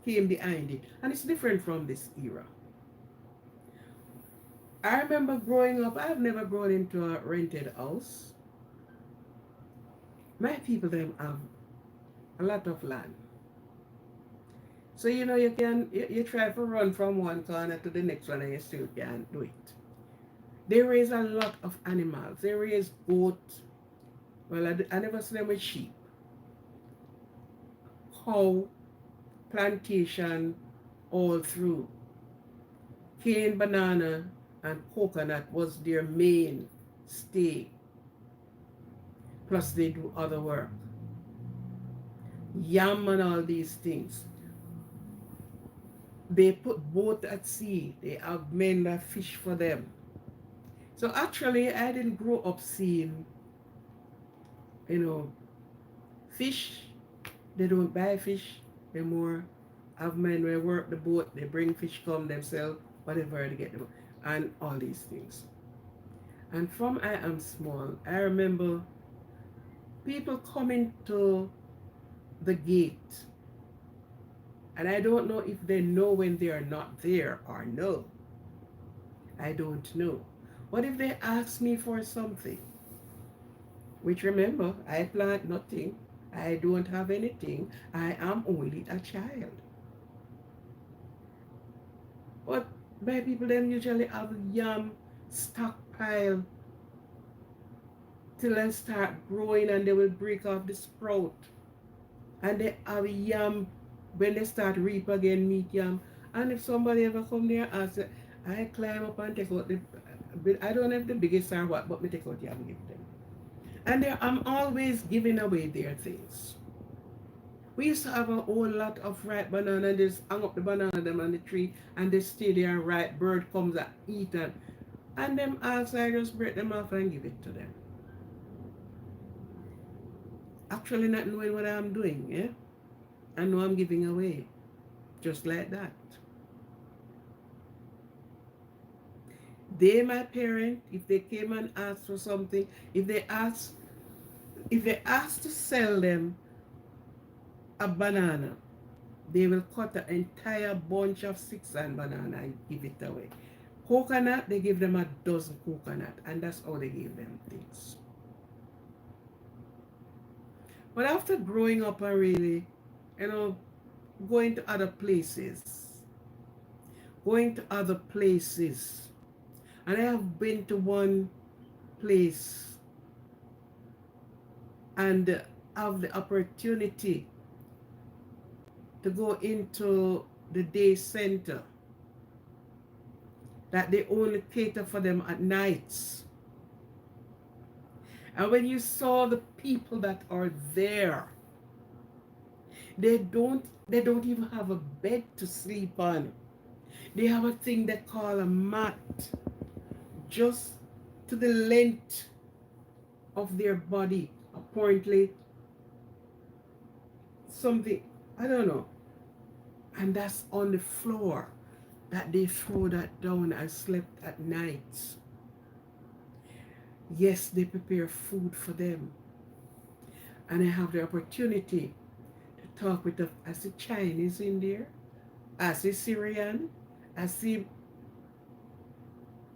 came behind it, and it's different from this era. I remember growing up, I've never grown into a rented house. My people them have a lot of land. So you try to run from one corner to the next one and you still can't do it. They raise a lot of animals. They raise goats. Well, I never see them with sheep. Cow, plantation, all through. Cane, banana, and coconut was their main stay. Plus they do other work. Yam and all these things. They put boat at sea. They have men that fish for them. So actually, I didn't grow up seeing, fish. They don't buy fish. They more have men who work the boat. They bring fish come themselves, whatever they get them, and all these things. And from I am small, I remember people coming to the gate. And I don't know if they know when they are not there or no. I don't know. What if they ask me for something? Which remember, I plant nothing. I don't have anything. I am only a child. But my people them usually have yam stockpile till they start growing and they will break off the sprout. And they have yam when they start reap again, meat yam. And if somebody ever come there and say, I climb up and take out I don't have the biggest or what, but me take out yam and give them. And I'm always giving away their things. We used to have a whole lot of ripe banana and just hang up the banana them on the tree and they stay there and ripe bird comes and eat them. And them also I just break them off and give it to them. Actually not knowing what I'm doing, yeah? I know I'm giving away. Just like that. They, my parent, if they came and asked for something, if they asked to sell them a banana, they will cut an entire bunch of 6 and banana and give it away. Coconut, they give them a dozen coconut, and that's how they give them things. But after growing up and really, going to other places, and I have been to one place and have the opportunity to go into the day center that they only cater for them at nights. And when you saw the people that are there, they don't even have a bed to sleep on. They have a thing they call a mat, just to the length of their body, apparently something, I don't know. And that's on the floor that they throw that down and slept at night. Yes, they prepare food for them. And I have the opportunity to talk with the, I see Chinese in there, I see Syrian, I see,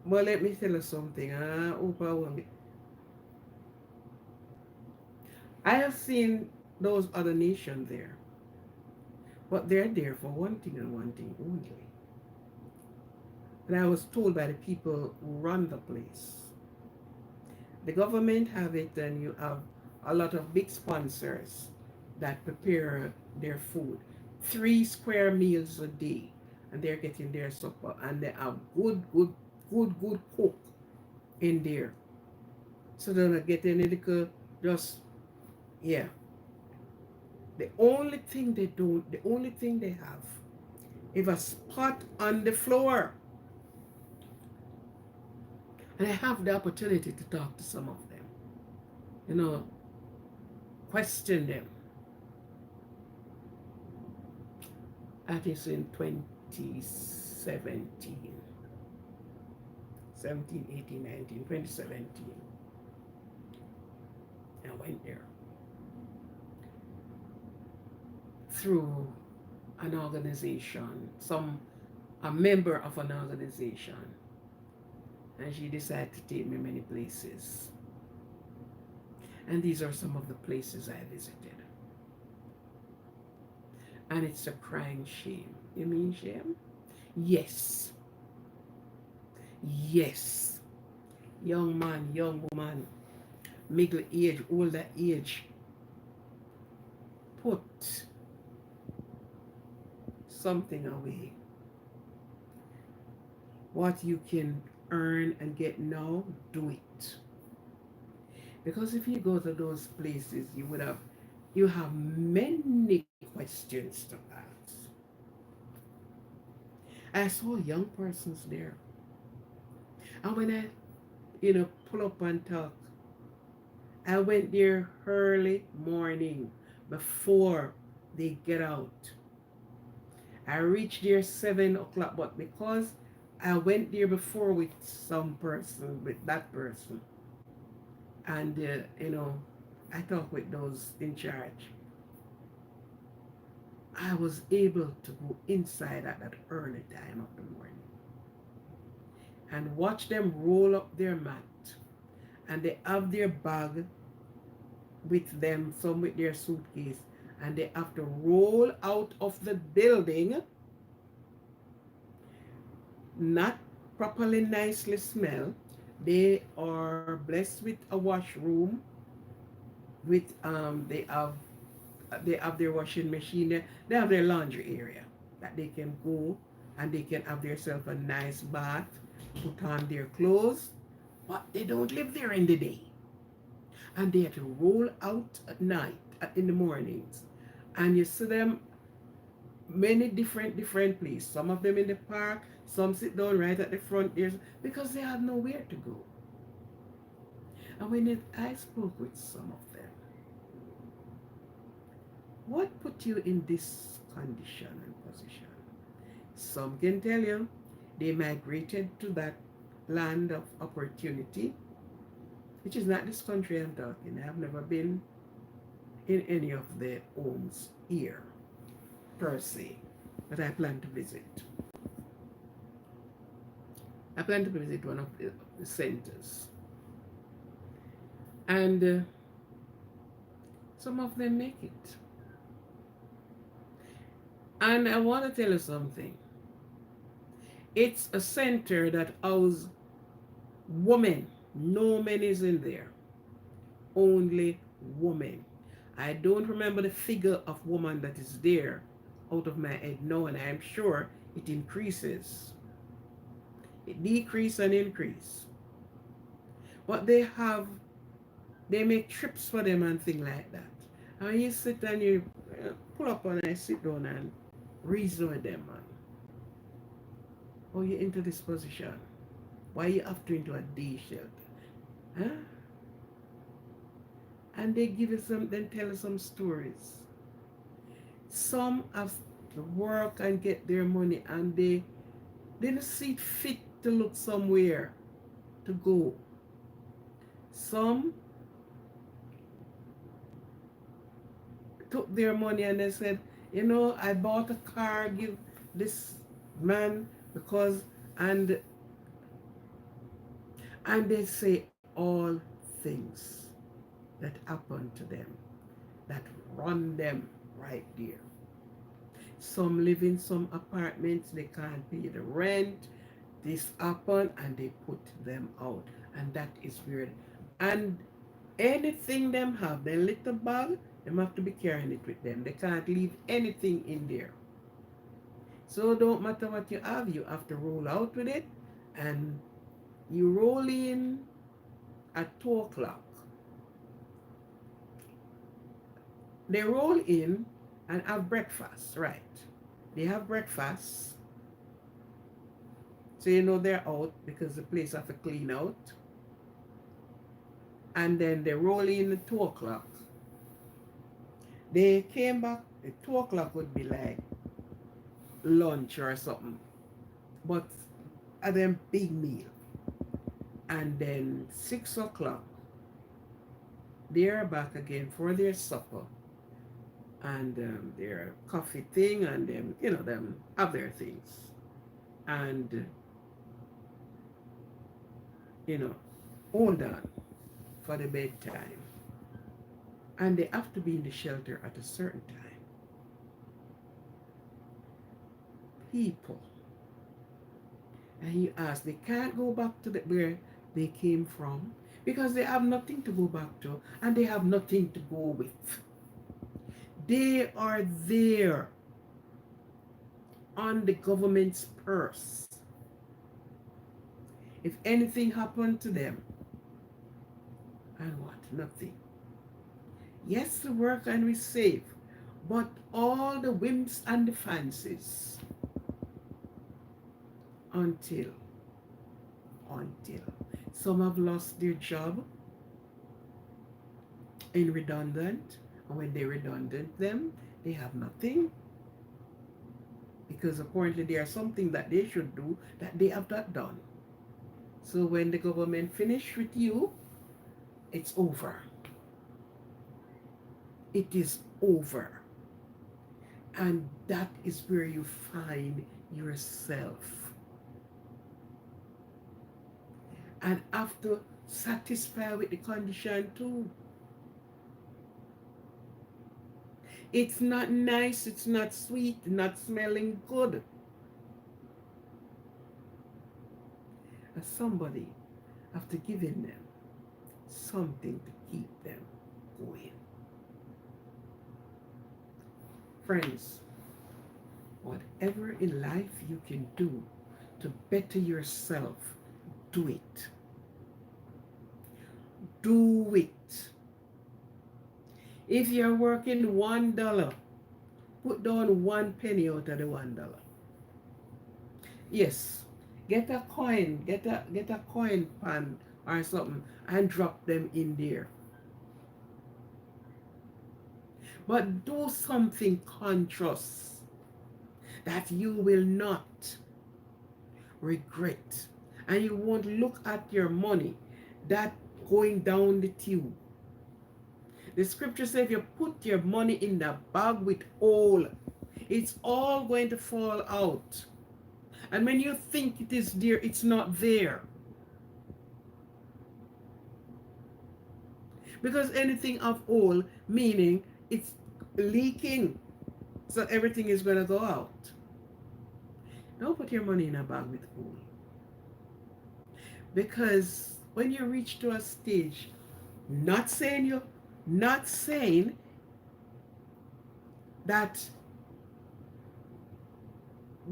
well, let me tell you something. Oprah, I have seen those other nations there, but they're there for one thing and one thing only. And I was told by the people who run the place, the government have it, and you have a lot of big sponsors that prepare their food, 3 square meals a day, and they're getting their supper, and they have good cook in there, so they're not getting any little, just, yeah. The only thing they have is a spot on the floor, and I have the opportunity to talk to some of them, you know, question them. I think it's in 2017, 17, 18, 19, 2017. I went there through an organization, a member of an organization, and she decided to take me many places. And these are some of the places I visited. And it's a crying shame. You mean shame? Yes. Yes. Young man, young woman, middle age, older age, put something away. What you can earn and get now, do it. Because if you go to those places, you have many questions to ask. I saw young persons there. And when I, pull up and talk, I went there early morning before they get out. I reached there 7 o'clock, but because I went there before with some person, with that person, and I talked with those in charge, I was able to go inside at that early time of the morning and watch them roll up their mat, and they have their bag with them, some with their suitcase, and they have to roll out of the building, not properly nicely smell. They are blessed with a washroom, with they have their washing machine there. They have their laundry area that they can go, and they can have themselves a nice bath, put on their clothes, but they don't live there in the day. And they have to roll out at night, in the mornings. And you see them many different places. Some of them in the park, some sit down right at the front there because they have nowhere to go. And I spoke with some of them, what put you in this condition and position? Some can tell you they migrated to that land of opportunity, which is not this country I'm talking. I have never been in any of the homes here, per se, but I plan to visit. I plan to visit one of the centers. And some of them make it. And I want to tell you something. It's a center that houses women. No men is in there. Only women. I don't remember the figure of woman that is there out of my head now, and I'm sure it increases. It decrease and increase. But they make trips for them and things like that. And you sit and you pull up and I sit down and reason with them, man. How you into this position? Why you have to into a day shelter? Huh? And they give you then tell you some stories. Some have to work and get their money, and they didn't see it fit to look somewhere to go. Some took their money and they said, I bought a car, give this man because, and and they say all things that happen to them, that run them right there. Some live in some apartments, they can't pay the rent. This happen and they put them out. And that is weird. And anything them have, their little bag, them have to be carrying it with them. They can't leave anything in there. So don't matter what you have to roll out with it. And you roll in at 2 o'clock. They roll in and have breakfast, right? They have breakfast. So they're out because the place have to clean out. And then they roll in at 2 o'clock. They came back at 2 o'clock would be like lunch or something. But at them big meal. And then 6 o'clock they're back again for their supper. And their coffee thing and them have their things. And hold on for the bedtime. And they have to be in the shelter at a certain time. People. And you ask, they can't go back to where they came from because they have nothing to go back to and they have nothing to go with. They are there on the government's purse. If anything happened to them, and what? Nothing. Yes, we work and we save, but all the whims and the fancies until some have lost their job in redundant, and when they redundant them, they have nothing because apparently there is something that they should do that they have not done. So when the government finish with you, it's over. It is over. And that is where you find yourself. And have to satisfy with the condition too. It's not nice, it's not sweet, not smelling good. And somebody have to give in them something to keep them going. Friends, whatever in life you can do to better yourself, do it. Do it. If you're working $1, put down 1 penny out of the $1. Yes, get a coin, get a coin pan or something and drop them in there. But do something conscious that you will not regret. And you won't look at your money that going down the tube. The scripture says if you put your money in the bag with hole, it's all going to fall out. And when you think it is there, it's not there. Because anything of hole, meaning it's leaking. So everything is going to go out. Don't put your money in a bag with hole. Because when you reach to a stage, not saying that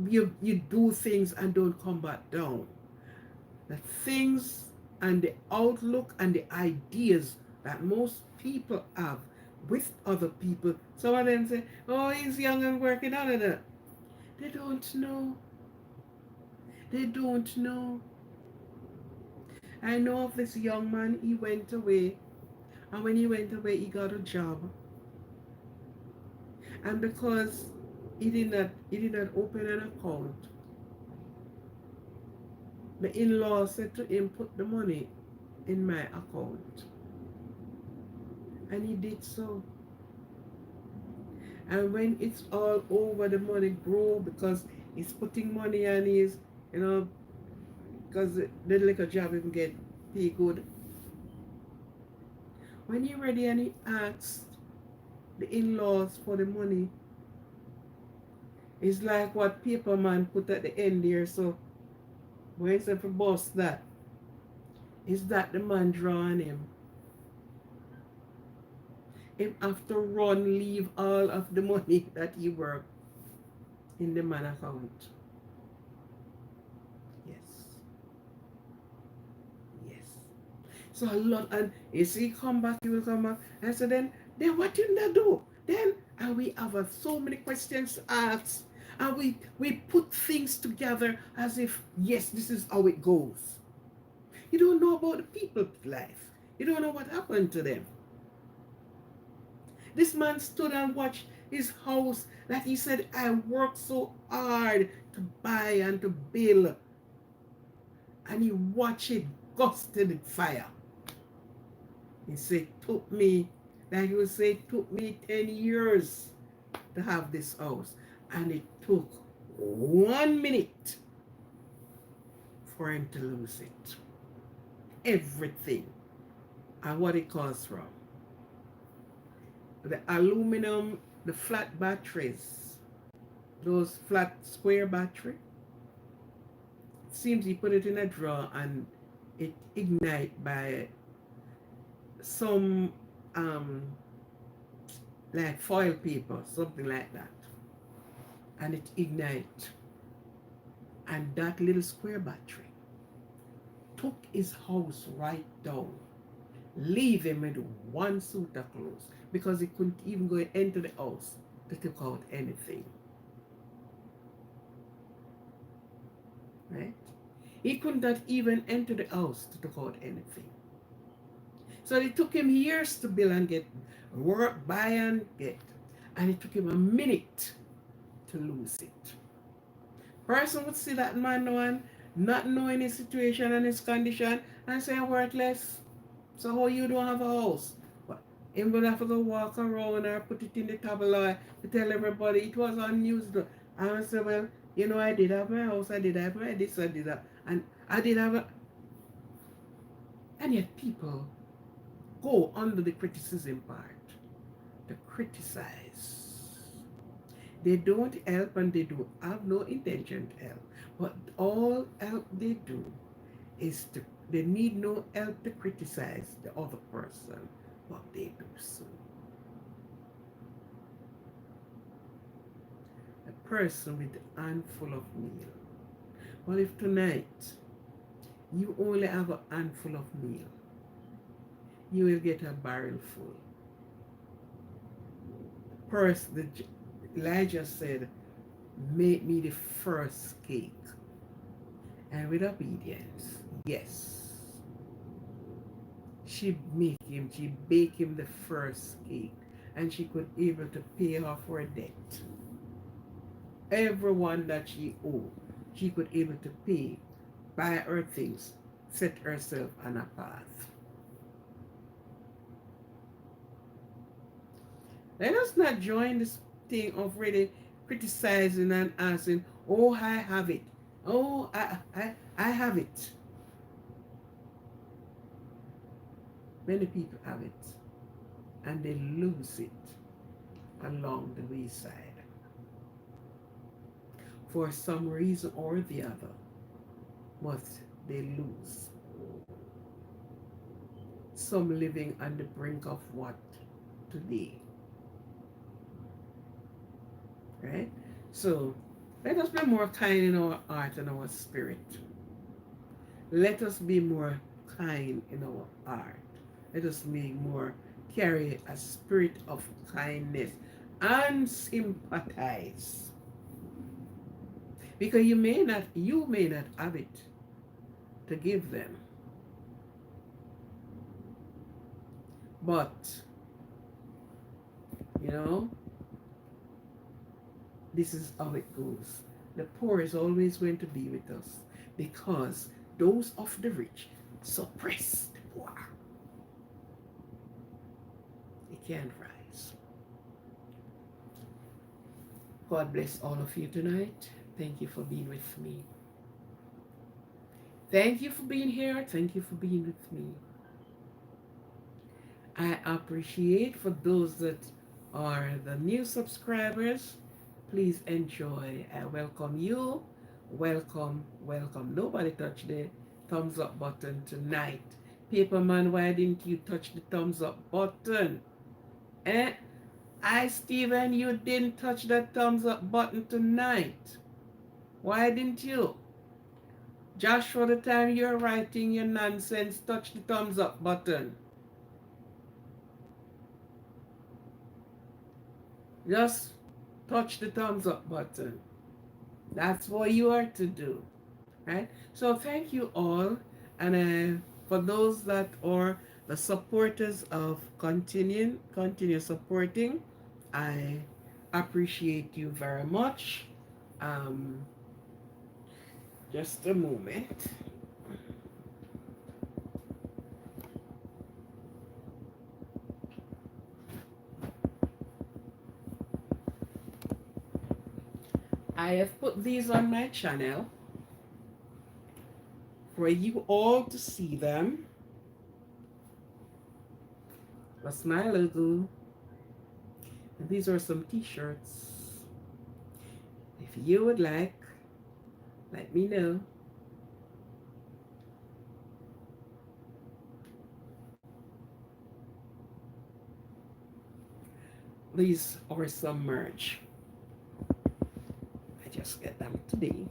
you do things and don't come back down. The things and the outlook and the ideas that most people have with other people, some of them say, oh, he's young and working on it. They don't know. They don't know. I know of this young man, he went away. And when he went away, he got a job. And because he did not open an account, the in-law said to him, put the money in my account. And he did so. And when it's all over, the money grow because he's putting money on his, you know, because the little job he can get pay good. When he ready and he asks the in-laws for the money, it's like what Paperman put at the end there. So when he said for boss that, is that the man drawing him? Him have to run, leave all of the money that he worked in the man account. Yes. Yes. So a lot, and you see, come back, he will come back. And so then what did they do? Then, and we have so many questions to ask. And we put things together as if, yes, this is how it goes. You don't know about the people's life. You don't know what happened to them. This man stood and watched his house that he said, I worked so hard to buy and to build. And he watched it gusted in fire. He said, took me, like he would say, it took me 10 years to have this house. And it took 1 minute for him to lose it. Everything. And what it comes from. The aluminum, the flat batteries, those flat square battery, it seems he put it in a drawer and it ignite by some like foil paper, something like that, and it ignite, and that little square battery took his house right down, leave him with one suit of clothes because he couldn't even go into the house to take out anything. Right? He could not even enter the house to take out anything. So it took him years to build and get work, buy and get. And it took him a minute to lose it. Person would see that man one, not knowing his situation and his condition, and say worthless. So how you don't have a house? But him would have to go walk around or put it in the tabloid to tell everybody it was on news. And I said, well, you know, I did have my house, I did have my this, I did that. And I did have a... And yet people go under the criticism part to criticize. They don't help and they do have no intention to help. But all help they do is to, they need no help to criticize the other person, but they do so. A person with a handful of meal. Well, if tonight you only have a handful of meal, you will get a barrel full. First, Elijah said, make me the first cake. And with obedience, yes, she baked him the first cake, and she could able to pay off her debt. Everyone that she owed, she could able to pay, buy her things, set herself on a path. Let us not join this thing of really criticizing and asking, oh, I have it. Oh, I have it. Many people have it, and they lose it along the wayside. For some reason or the other, what they lose. Some living on the brink of what today. Right? So let us be more kind in our heart and our spirit. Let us be more kind in our heart. Let us be more carry a spirit of kindness and sympathize. Because you may not have it to give them. But you know, this is how it goes. The poor is always going to be with us because those of the rich suppress the poor. can rise. God bless all of you tonight. Thank you for being with me. Thank you for being here. Thank you for being with me. I appreciate for those that are the new subscribers. Please enjoy. I welcome you. Welcome, welcome. Nobody touch the thumbs up button tonight. Paperman, why didn't you touch the thumbs up button? Eh? Steven, you didn't touch that thumbs up button tonight. Why didn't you? Joshua, the time you're writing your nonsense, touch the thumbs up button. Just touch the thumbs up button. That's what you are to do, right? So thank you all, and for those that are the supporters of continue supporting, I appreciate you very much. Um, just a moment. I have put these on my channel for you all to see them. That's my logo. And these are some t-shirts. If you would like, let me know. These are some merch. I just get them today.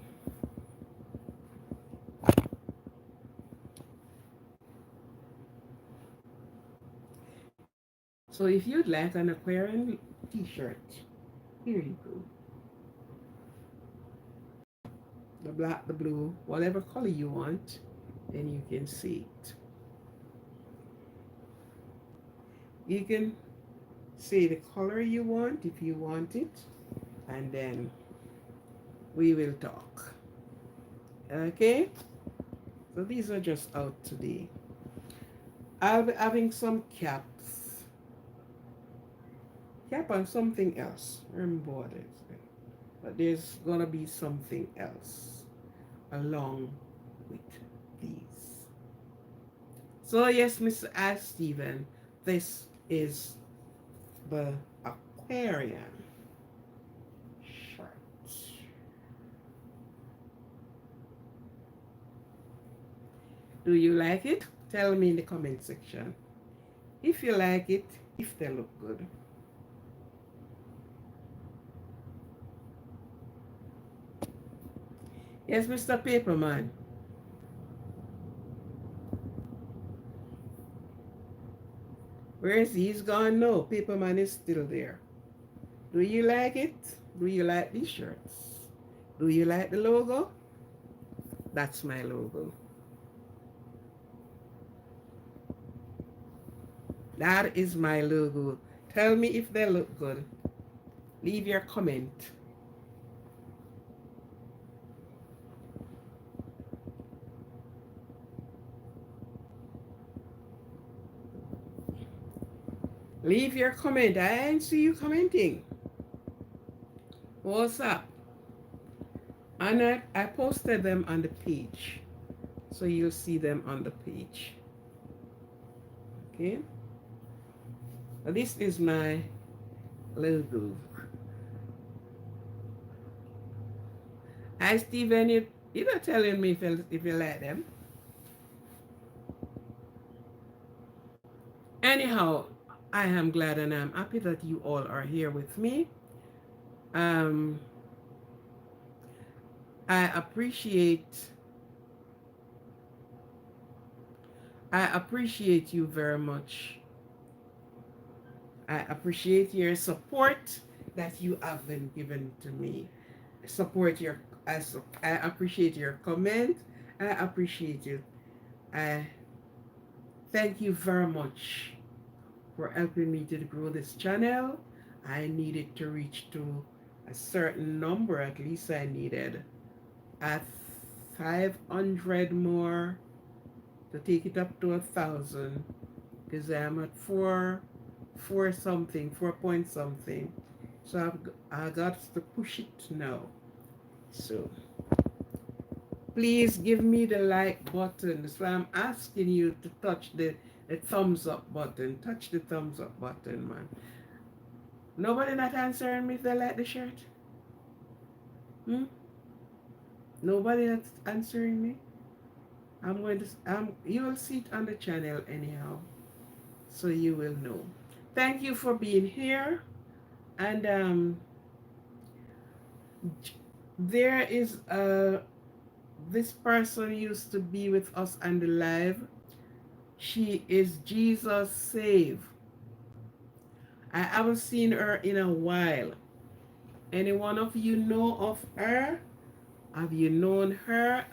So if you'd like an Aquarian t-shirt, here you go. The black, the blue, whatever color you want, then you can see it. You can say the color you want if you want it, and then we will talk. Okay? So these are just out today. I'll be having some caps. Cap on something else. Remember what it is. But there's gonna be something else along with these. So yes, Mr. Ask Steven, this is the Aquarian shirt. Do you like it? Tell me in the comment section if you like it, if they look good. Yes, Mr. Paperman. Where is he? He's gone? No, Paperman is still there. Do you like it? Do you like these shirts? Do you like the logo? That's my logo. That is my logo. Tell me if they look good. Leave your comment. Leave your comment. I didn't see you commenting. What's up? And I posted them on the page. So you'll see them on the page. Okay? This is my logo. Hi, Steven. You're not telling me if you like them. Anyhow, I am glad and I'm happy that you all are here with me. I appreciate you very much. I appreciate your support that you have been given to me. I appreciate your comment. I appreciate you. I thank you very much for helping me to grow this channel. I needed to reach to a certain number. At least I needed at 500 more to take it up to 1,000, because I'm at 4 something, 4 point something. So I got to push it now. So please give me the like button. So I'm asking you to touch the thumbs up button. Touch the thumbs up button, man. Nobody not answering me if they like the shirt? Hmm? Nobody that's answering me? I'm going to, you will see it on the channel anyhow. So you will know. Thank you for being here. And there is this person used to be with us on the live. She is Jesus Save. I haven't seen her in a while. Any one of you know of her? Have you known her?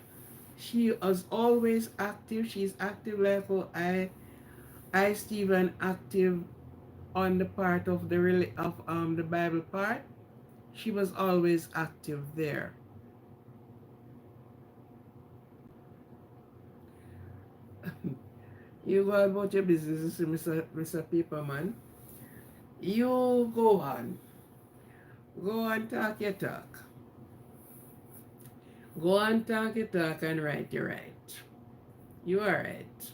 She is always active. She's active like how I Stephen active on the part of the Bible part. She was always active there. You go about your business, Mr. Paperman. You go on. Go on, talk your talk. Go on, talk your talk and write your right. You are right.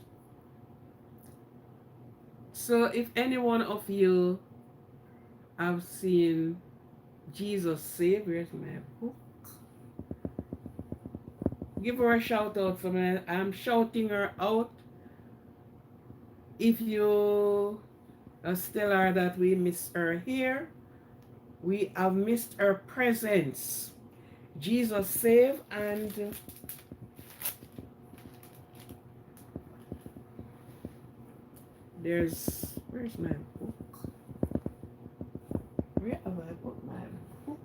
So if any one of you have seen Jesus Save, where's my book? Give her a shout out for me. I'm shouting her out. If you still are that we miss her here, we have missed her presence. Jesus Save, and where's my book? Where have I put my book?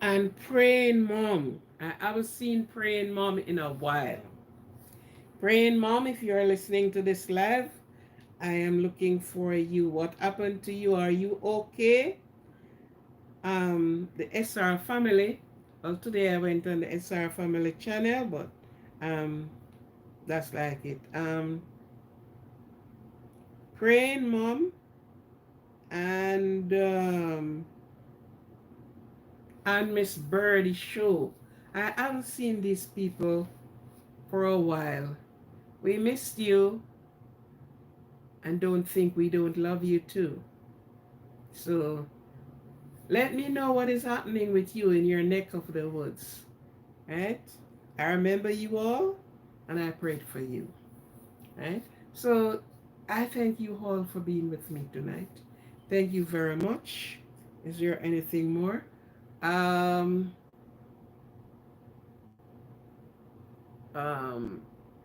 And Praying Mom. I haven't seen Praying Mom in a while. Praying Mom, if you're listening to this live, I am looking for you. What happened to you? Are you okay? The SR family. Well, today I went on the SR family channel, but that's like it. Praying Mom and Miss Birdie Show. I haven't seen these people for a while. We missed you, and don't think we don't love you too. So let me know what is happening with you in your neck of the woods. Right? I remember you all, and I prayed for you. Right? So I thank you all for being with me tonight. Thank you very much. Is there anything more?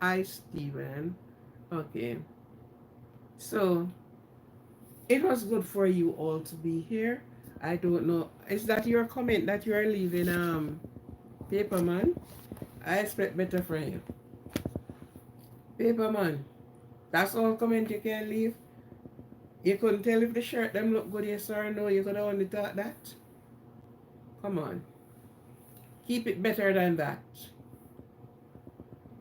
Hi, Stephen. Okay. So it was good for you all to be here. I don't know. Is that your comment that you are leaving, Paperman? I expect better from you. Paperman, that's all comment you can leave? You couldn't tell if the shirt them look good, yes or no? You could only thought that? Come on. Keep it better than that.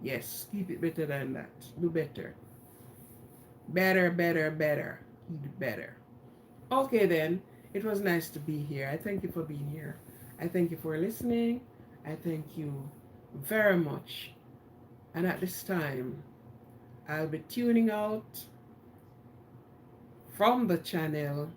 Yes, keep it better than that. Do better. Better, better, better. Keep better. Okay then. It was nice to be here. I thank you for being here. I thank you for listening. I thank you very much. And at this time, I'll be tuning out from the channel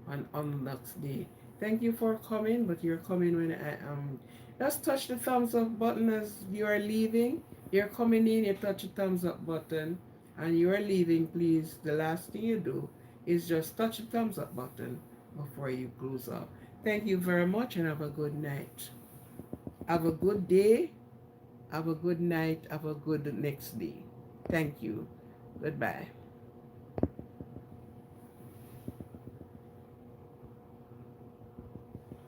on the next day. Thank you for coming, but you're coming when I am. Just touch the thumbs up button as you are leaving. You're coming in, you touch the thumbs up button, and you are leaving. Please, the last thing you do is just touch the thumbs up button before you close up. Thank you very much, and have a good night. Have a good day. Have a good night. Have a good next day. Thank you. Goodbye.